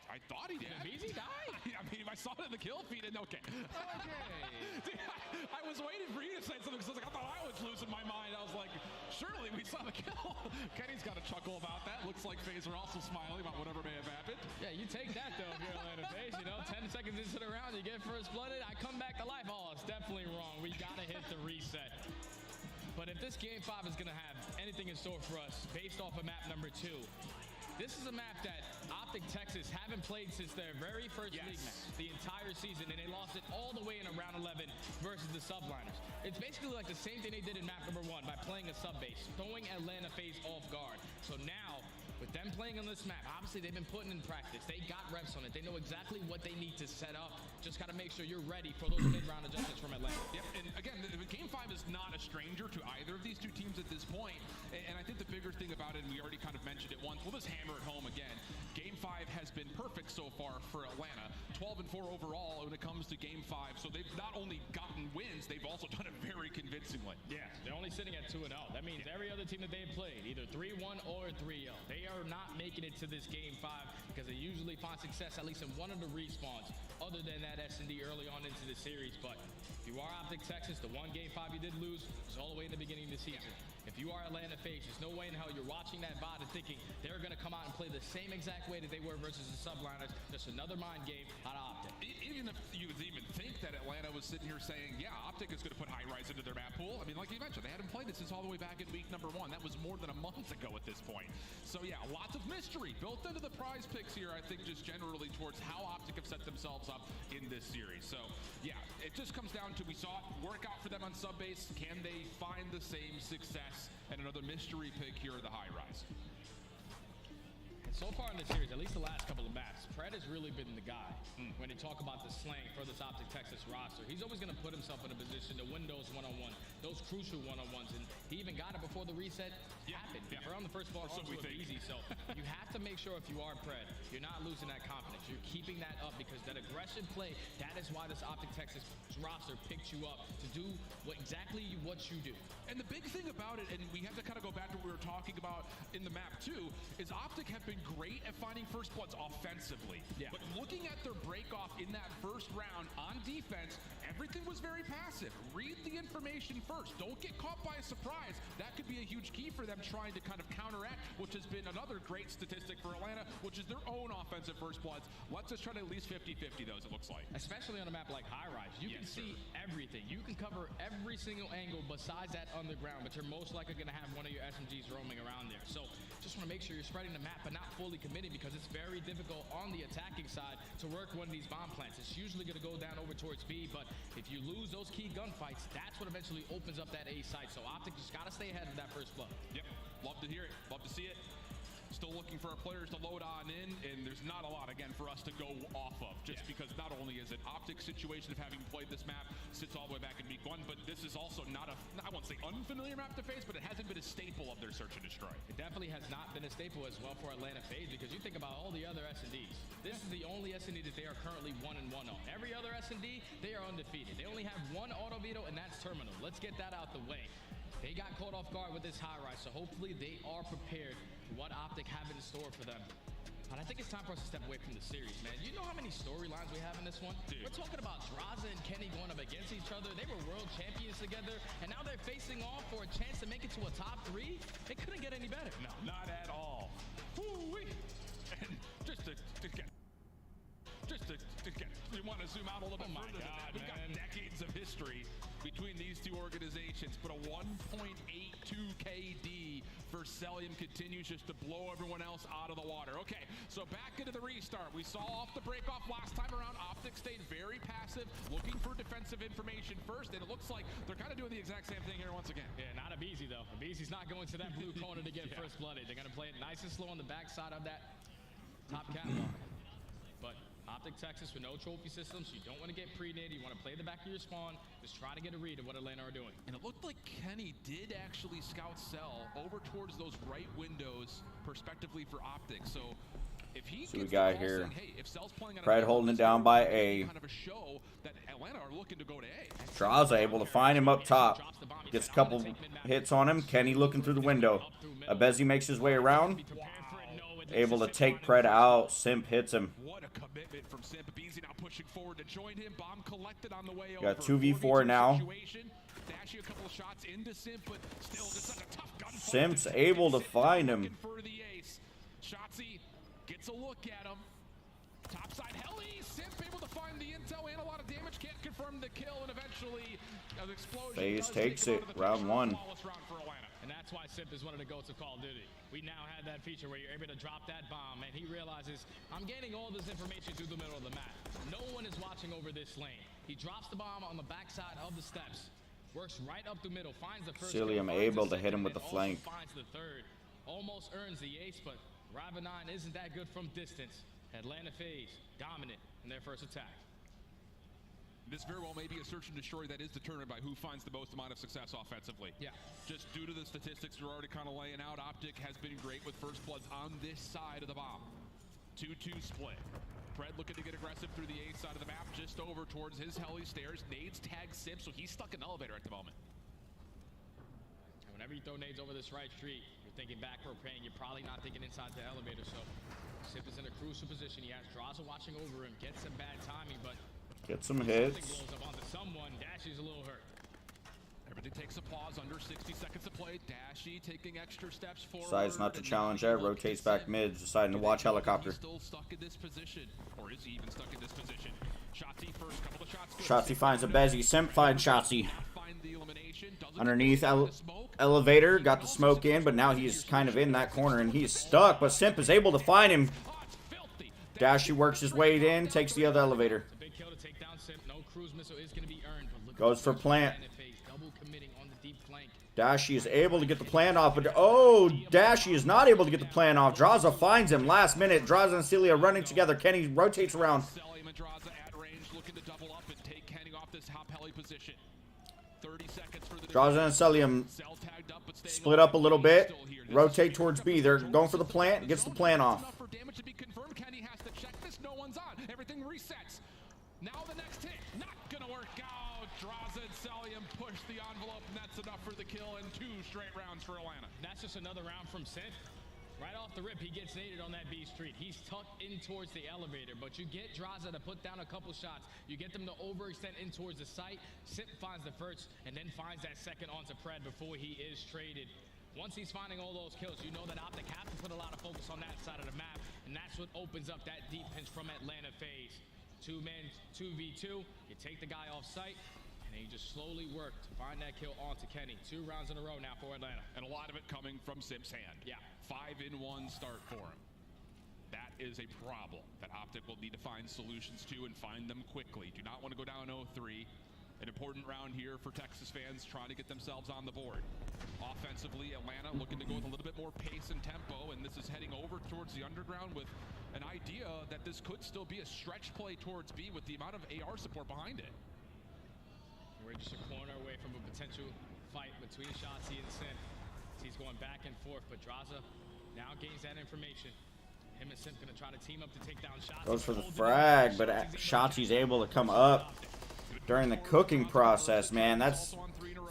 I thought he did. Did BZ die? I mean, if I saw it in the kill feed, and okay. Dude, I was waiting for you to say something, because I thought I was losing my mind. I was like, surely we saw the kill. Kenny's got a chuckle about that. Looks like Faze are also smiling about whatever may have happened. Yeah, you take that, though, if you're Atlanta Faze. You know, 10 seconds into the round, you get first blooded. I come back to life. Oh, it's definitely wrong. We got to hit the reset. But if this Game 5 is going to have anything in store for us based off of map number 2, this is a map that Optic Texas haven't played since their very first league match, the entire season, and they lost it all the way in a round 11 versus the Subliners. It's basically like the same thing they did in map number 1 by playing a sub base, throwing Atlanta Faze off guard. So now, with them playing on this map, obviously they've been putting in practice. They got reps on it. They know exactly what they need to set up. Just got to make sure you're ready for those mid-round adjustments from Atlanta. Yep, and again, Game 5 is not a stranger to either of these two teams at this point. And I think the bigger thing about it, and we already kind of mentioned it once, we'll just hammer it home again. Game 5 has been perfect so far for Atlanta. 12-4 overall when it comes to Game 5. So they've not only gotten wins, they've also done it very convincingly. Yeah, they're only sitting at 2-0. That means every other team that they've played, either 3-1 or 3-0. They are not making it to this Game 5 because they usually find success at least in one of the respawns other than that S&D early on into the series. But if you are Optic Texas, the one Game 5 you did lose was all the way in the beginning of the season. If you are Atlanta Faze, there's no way in hell you're watching that VOD and thinking they're going to come out and play the same exact way that they were versus the Subliners. Just another mind game out of Optic. Even if you would even think that Atlanta was sitting here saying, yeah, yeah, Optic is going to put High Rise into their map pool. I mean, like you mentioned, they hadn't played it since all the way back in week number 1. That was more than a month ago at this point. So yeah, lots of mystery built into the prize picks here, I think, just generally towards how Optic have set themselves up in this series. So yeah, it just comes down to, we saw it work out for them on sub base. Can they find the same success? And another mystery pick here at the High Rise. So far in the series, at least the last couple of maps, Pred has really been the guy. When they talk about the slang for this Optic Texas roster, he's always going to put himself in a position to win those one-on-one, those crucial one-on-ones, and he even got it before the reset happened. Yeah. Around the first ball, so also we easy. So you have to make sure if you are Pred, you're not losing that confidence. You're keeping that up because that aggression play, that is why this Optic Texas roster picked you up to do exactly what you do. And the big thing about it, and we have to kind of go back to what we were talking about in the map too, is Optic have been great at finding first bloods offensively. Yeah. But looking at their break off in that first round on defense, everything was very passive. Read the information first. Don't get caught by a surprise. That could be a huge key for them trying to kind of counteract, which has been another great statistic for Atlanta, which is their own offensive first bloods. Let's just try to at least 50-50 those, it looks like. Especially on a map like High Rise. You can see everything. You can cover every single angle besides that underground, but you're most likely going to have one of your SMGs roaming around there. So just want to make sure you're spreading the map, but not fully committing, because it's very difficult on the attacking side to work one of these bomb plants. It's usually going to go down over towards B, but if you lose those key gunfights, that's what eventually opens up that A site. So Optic just got to stay ahead of that first blood. Yep, love to hear it, love to see it. Still looking for our players to load on in, and there's not a lot, again, for us to go off of, just because not only is it Optic's situation of having played this map sits all the way back in week 1, but this is also not a, I won't say unfamiliar map to face, but it hasn't been a staple of their search and destroy. It definitely has not been a staple as well for Atlanta Faze, because you think about all the other S&Ds. This is the only S&D that they are currently 1-1 on. Every other S&D, they are undefeated. They only have one auto veto, and that's Terminal. Let's get that out the way. They got caught off guard with this High Rise, so hopefully they are prepared for what Optic have in store for them. And I think it's time for us to step away from the series, man. You know how many storylines we have in this one? Dude. We're talking about Draza and Kenny going up against each other. They were world champions together, and now they're facing off for a chance to make it to a top 3. It couldn't get any better. No, not at all. Woo-wee. And just to get, we want to zoom out a little bit further than that. We've got decades of history between these two organizations, but a 1.82 KD for Celium continues just to blow everyone else out of the water. Okay, so back into the restart. We saw off the break off last time around. Optic stayed very passive, looking for defensive information first, and it looks like they're kind of doing the exact same thing here once again. Yeah, not Abizi though. Abizi's not going to that blue corner to get first blooded. They're going to play it nice and slow on the backside of that top catwalk. But Optic Texas with no trophy systems, you don't want to get pre-nade, you want to play the back of your spawn, just try to get a read of what Atlanta are doing. And it looked like Kenny did actually scout Cell over towards those right windows, prospectively for Optic. So if he we got here, saying, hey, if Cell's playing on Pred holding it down by A. Kind of a show that Atlanta are looking to go to A. Draza able to find him up top. Gets a couple hits on him. Kenny looking through the window. Abezi makes his way around. Able to take Pred out. Simp hits him. What a commitment from Simp. Abezi now pushing forward to join him. Bomb collected on the way over. Got 2v4 now. Dashing a couple of shots into Simp, but still just such a tough gunfight. Simp's able to find him. For the ace. Shotzzy gets a look at him. Topside heli. Simp able to find the intel and a lot of damage. Can't confirm the kill, and eventually an explosion. Faze takes it. Round 1. And that's why Simp is one of the goats of Call of Duty. We now have that feature where you're able to drop that bomb, and he realizes, I'm gaining all this information through the middle of the map. No one is watching over this lane. He drops the bomb on the backside of the steps, works right up the middle, finds the first. Celium able to hit him with the flank. Finds the third, almost earns the ace, but Ravenine isn't that good from distance. Atlanta Faze dominant in their first attack. This very well may be a search and destroy that is determined by who finds the most amount of success offensively. Yeah. Just due to the statistics we're already kind of laying out, Optic has been great with first bloods on this side of the bomb. 2-2 split. Pred looking to get aggressive through the A side of the map, just over towards his heli stairs. Nades tag Simp, so he's stuck in the elevator at the moment. And whenever you throw nades over this right street, you're thinking back for a pain. You're probably not thinking inside the elevator, so Simp is in a crucial position. He has Draza watching over him, gets some bad timing, but get some hits. Someone, Dashy's a little hurt. Everything takes a pause, under 60 seconds to play. Dashy taking extra steps forward. Decides not to challenge that, rotates back mid, deciding to watch helicopter. Still stuck in this position, or is he even stuck in this position? Shotzi first couple of shots. Shotzi finds a Bezzy. Simp finds Shotzi. Find the elimination. Doesn't Underneath get the smoke. elevator, got the smoke in, but now he's kind of in that corner and he's stuck. But Simp is able to find him. Oh, it's filthy. Dashi works his way in, takes the other elevator. It's a big kill to take down Simp. No cruise missile is going to be earned. But look Goes at for the plant. Atlanta Faze double committing on the deep flank. Dashi is able to get the plan off, but oh, Dashi is not able to get the plan off. Draza finds him last minute. Draza and Celia running together. Kenny rotates around. Selly Madraza at range, looking to double up and take Kenny off this hop heli position. 30 seconds for the Draza and Celium Cell tagged up, but staying split up a little bit. Rotate towards B. They're going for the plant. Gets the plan off. enough for damage to be confirmed. Kenny has to check this. No one's on. Everything resets. Now the next hit. Not gonna work out. Draza and Celium push the envelope, and that's enough for the kill and 2 straight rounds for Atlanta. That's just another round from Simp. Right off the rip, he gets naded on that B street. He's tucked in towards the elevator, but you get Draza to put down a couple shots. You get them to overextend in towards the site. Simp finds the first and then finds that second onto Pred before he is traded. Once he's finding all those kills, you know that Optic have to put a lot of focus on that side of the map, and that's what opens up that deep pinch from Atlanta Faze. 2-man, 2v2, you take the guy off site, and then you just slowly work to find that kill onto Kenny. 2 rounds in a row now for Atlanta. And a lot of it coming from Simp's hand. Yeah. 5-in-1 start for him. That is a problem that Optic will need to find solutions to and find them quickly. Do not want to go down 0-3. An important round here for Texas fans trying to get themselves on the board. Offensively, Atlanta looking to go with a little bit more pace and tempo, and this is heading over towards the underground with an idea that this could still be a stretch play towards B with the amount of AR support behind it. We're just a corner away from a potential fight between Shotzi and Simp. He's going back and forth, but Draza now gains that information. Him and Simp gonna try to team up to take down Shotzi. Goes for the frag, but Shotzi's able to come up during the cooking process, man. That's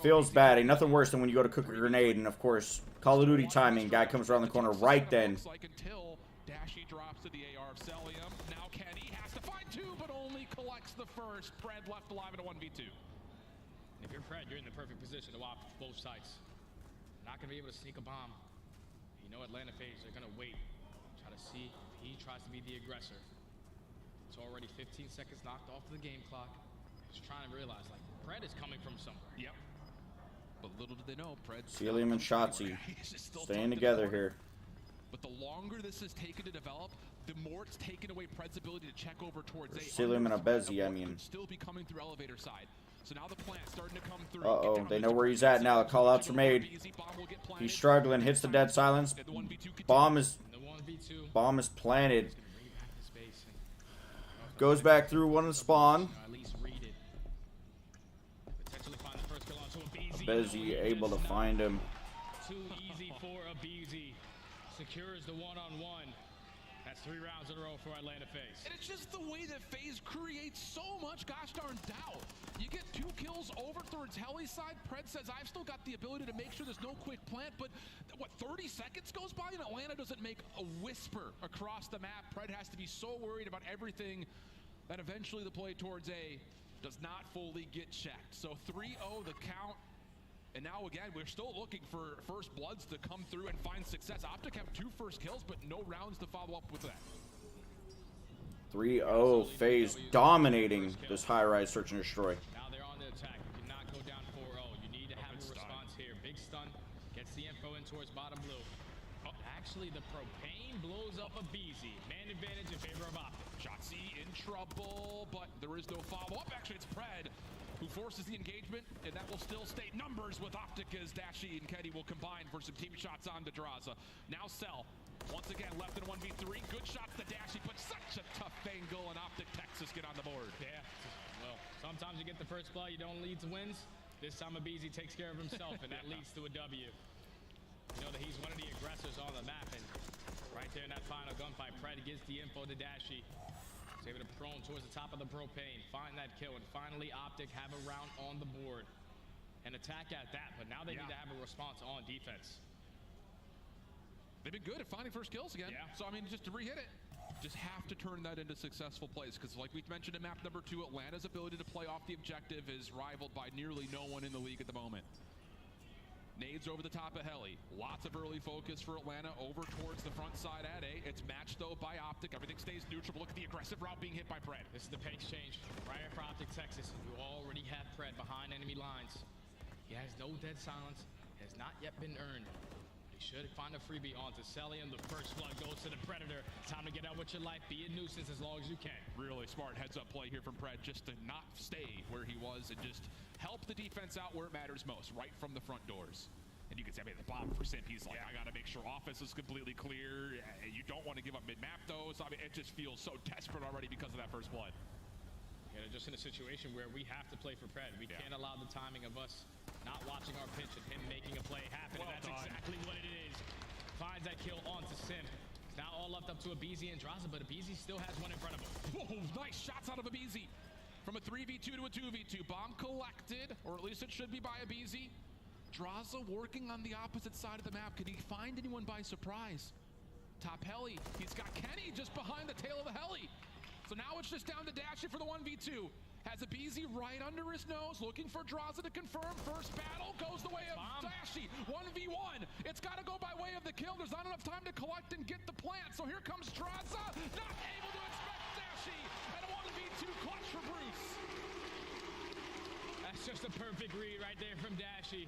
feels bad. Ain't nothing worse than when you go to cook a grenade, and of course, Call of Duty timing. Guy comes around the corner right then. Looks like until Dashi drops to the AR of Celium. Now Kenny has to find 2, but only collects the first. Pred left alive in a 1v2. If you're Pred, you're in the perfect position to watch both sides. Not gonna be able to sneak a bomb. You know Atlanta Faze, they're gonna wait. Try to see if he tries to be the aggressor. It's already 15 seconds knocked off the game clock. Just trying to realize, like, Pred is coming from somewhere. Yep. But little do they know, Pred. Celium and Shotzi staying together here. But the longer this is taken to develop, the more it's taken away Pred's ability to check over towards A. Celium and a Bezzy, I mean. Still be coming through elevator side. So now the plant starting to come through. Uh-oh, they know where he's at now. The call-outs are made. He's struggling, hits the dead silence. Bomb is planted. Goes back through one of the spawn. Bezzy able to find him. Too easy for a BZ. Secures the one-on-one. That's 3 rounds in a row for Atlanta Faze. And it's just the way that Faze creates so much gosh darn doubt. You get 2 kills over towards Heli's side. Pred says, I've still got the ability to make sure there's no quick plant, but what, 30 seconds goes by and Atlanta doesn't make a whisper across the map. Pred has to be so worried about everything that eventually the play towards A does not fully get checked. So 3-0 the count. And now again, we're still looking for first bloods to come through and find success. Optic have 2 first kills, but no rounds to follow up with that. 3-0, Faze dominating this high-rise search and destroy. Now they're on the attack. You cannot go down 4-0. You need to have a response here. Big stun. Gets the info in towards bottom blue. Oh, actually, the propane blows up a BZ. Man advantage in favor of Optic. Shotzi in trouble, but there is no follow-up. Actually, it's Pred who forces the engagement, and that will still stay numbers with Optic as Dashi and Kenny will combine for some team shots on to Draza. Now Cell, once again left in 1v3. Good shots to Dashi, but such a tough angle, and Optic Texas get on the board. Yeah, well, sometimes you get the first play, you don't lead to wins. This time Abizi takes care of himself, and that leads to a W. You know that he's one of the aggressors on the map, and right there in that final gunfight, Pred gives the info to Dashi. He's able to prone towards the top of the propane, find that kill, and finally Optic have a round on the board. And attack at that, but now they need to have a response on defense. They've been good at finding first kills again. Yeah. So, I mean, just to re-hit it, just have to turn that into successful plays, because like we mentioned in map number 2, Atlanta's ability to play off the objective is rivaled by nearly no one in the league at the moment. Nades over the top of Heli. Lots of early focus for Atlanta over towards the front side at A. It's matched though by Optic. Everything stays neutral. Look at the aggressive route being hit by Pred. This is the pace change right here for Optic Texas. You already have Pred behind enemy lines. He has no dead silence. Has not yet been earned. He should find a freebie onto Celium. The first blood goes to the Predator. Time to get out with your life. Be a nuisance as long as you can. Really smart heads-up play here from Pred just to not stay where he was and just help the defense out where it matters most, right from the front doors. And you can see, I mean, the bomb for Simp, he's like, I got to make sure offense is completely clear. You don't want to give up mid-map, though. So, I mean, it just feels so desperate already because of that first blood. Yeah, they're just in a situation where we have to play for Pred. We can't allow the timing of us not watching our pitch and him making a play happen. Well and that's done. exactly what it is. Finds that kill onto Simp. It's now all left up to Abizi and Draza, but Abizi still has one in front of him. Whoa, nice shots out of Abizi. From a 3v2 to a 2v2. Bomb collected, or at least it should be by Abizi. Draza working on the opposite side of the map. Can he find anyone by surprise? Top Heli. He's got Kenny just behind the tail of the Heli. So now it's just down to Dashy for the 1v2. Has Abizi right under his nose, looking for Draza to confirm. First battle goes the way of Dashy. 1v1. It's got to go by way of the kill. There's not enough time to collect and get the plant. So here comes Draza. Not able to expect Dashy. And a 1v2 clutch for Bruce. That's just a perfect read right there from Dashy.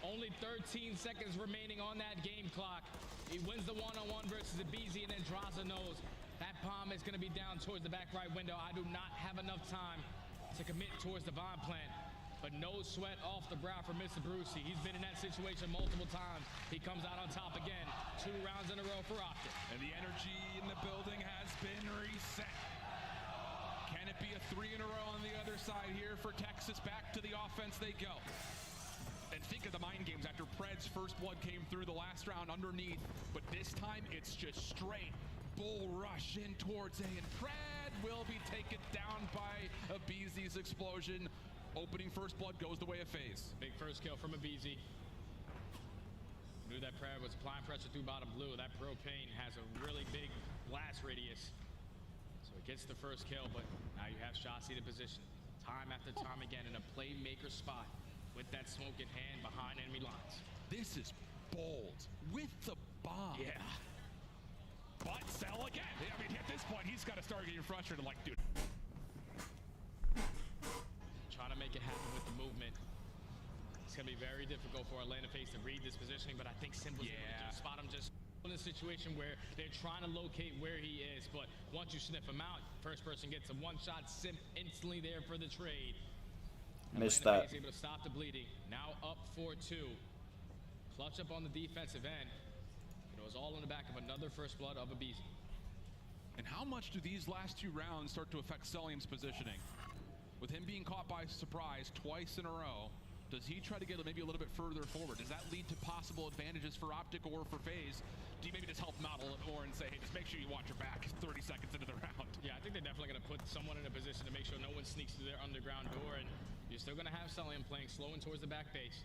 Only 13 seconds remaining on that game clock. He wins the one-on-one versus Abizi, and then Draza knows that bomb is going to be down towards the back right window. I do not have enough time to commit towards the bomb plant. But no sweat off the brow for Mr. Brucey. He's been in that situation multiple times. He comes out on top again. 2 rounds in a row for Optic. And the energy in the building has been reset. Can it be a 3 in a row on the other side here for Texas? Back to the offense they go. And think of the mind games after Pred's first blood came through the last round underneath. But this time it's just straight bull rush in towards A. And Pred will be taken down by Abizi's explosion. Opening first blood goes the way of Faze. Big first kill from Abizi. Knew that Pred was applying pressure through bottom blue. That propane has a really big blast radius. So it gets the first kill, but now you have Shotzi in position. Time after time again in a playmaker spot with that smoke in hand behind enemy lines. This is bold with the bomb. Yeah. But Cell again. I mean, at this point, he's got to start getting frustrated. Like, dude. Trying to make it happen with the movement. It's going to be very difficult for Atlanta Faze to read this positioning, but I think Simp was able to just spot him just in a situation where they're trying to locate where he is. But once you sniff him out, first person gets a one-shot. Simp instantly there for the trade. Missed Atlanta that. Faze able to stop the bleeding. Now up 4-2. Clutch up on the defensive end. It was all in the back of another first blood of Abizi. And how much do these last 2 rounds start to affect Celium's positioning? With him being caught by surprise twice in a row, does he try to get maybe a little bit further forward? Does that lead to possible advantages for Optic or for Faze? Do you maybe just help him out a little more and say, hey, just make sure you watch your back 30 seconds into the round? Yeah, I think they're definitely going to put someone in a position to make sure no one sneaks through their underground door, and you're still going to have Celium playing slow and towards the back base.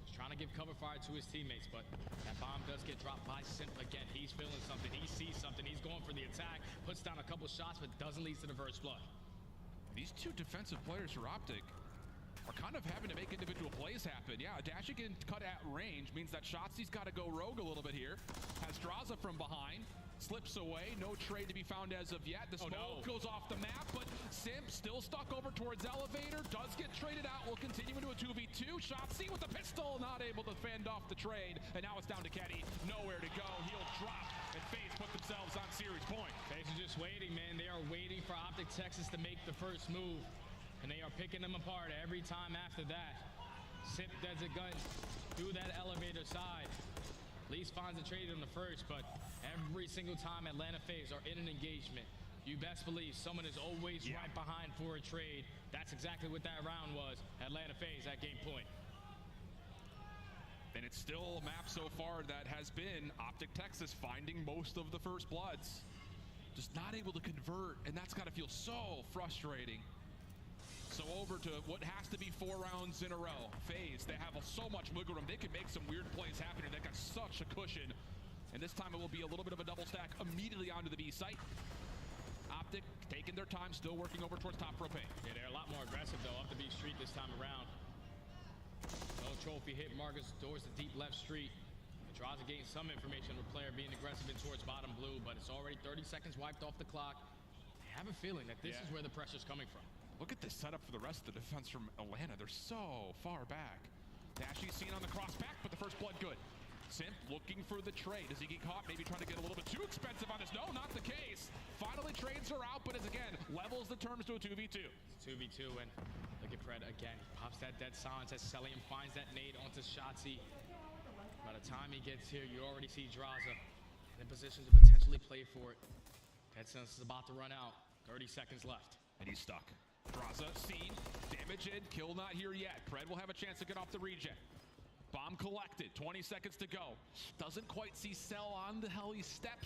Just trying to give cover fire to his teammates, but that bomb does get dropped by Simp again. He's feeling something. He sees something. He's going for the attack, puts down a couple shots, but doesn't lead to the first blood. These 2 defensive players for Optic are kind of having to make individual plays happen. Yeah, Dash getting cut at range means that Shotzi's got to go rogue a little bit here. Has Draza from behind. Slips away, no trade to be found as of yet. The smoke goes off the map, but Simp still stuck over towards Elevator. Does get traded out, will continue into a 2v2. Shotzi with the pistol, not able to fend off the trade. And now it's down to Kenny, nowhere to go. He'll drop, and Faze put themselves on series point. Faze are just waiting, man. They are waiting for Optic Texas to make the first move. And they are picking them apart every time after that. Simp does a gun through that elevator side. At least finds a trade on the first, but every single time Atlanta Faze are in an engagement, you best believe someone is always right behind for a trade. That's exactly what that round was. Atlanta Faze at game point. And it's still a map so far that has been Optic Texas finding most of the first bloods. Just not able to convert, and that's got to feel so frustrating. So over to what has to be 4 rounds in a row. Faze, they have so much wiggle room. They can make some weird plays happen, and they've got such a cushion. And this time it will be a little bit of a double stack immediately onto the B site. Optic taking their time, still working over towards top propane. Yeah, they're a lot more aggressive, though, up the B street this time around. No trophy hit markers towards the deep left street. Draws to gain some information of a player being aggressive in towards bottom blue, but it's already 30 seconds wiped off the clock. I have a feeling that this is where the pressure's coming from. Look at this setup for the rest of the defense from Atlanta. They're so far back. Dashy seen on the cross back, but the first blood good. Simp looking for the trade. Does he get caught? Maybe trying to get a little bit too expensive on this. No, not the case. Finally trades are out, but it's again, levels the terms to a 2v2. It's 2v2, and look at Fred again. He pops that dead silence as Celium finds that nade onto Shotzi. By the time he gets here, you already see Draza in position to potentially play for it. Dead silence is about to run out. 30 seconds left. And he's stuck. Draza seen, damage in, kill not here yet. Pred will have a chance to get off the reject. Bomb collected, 20 seconds to go. Doesn't quite see Cell on the heli steps.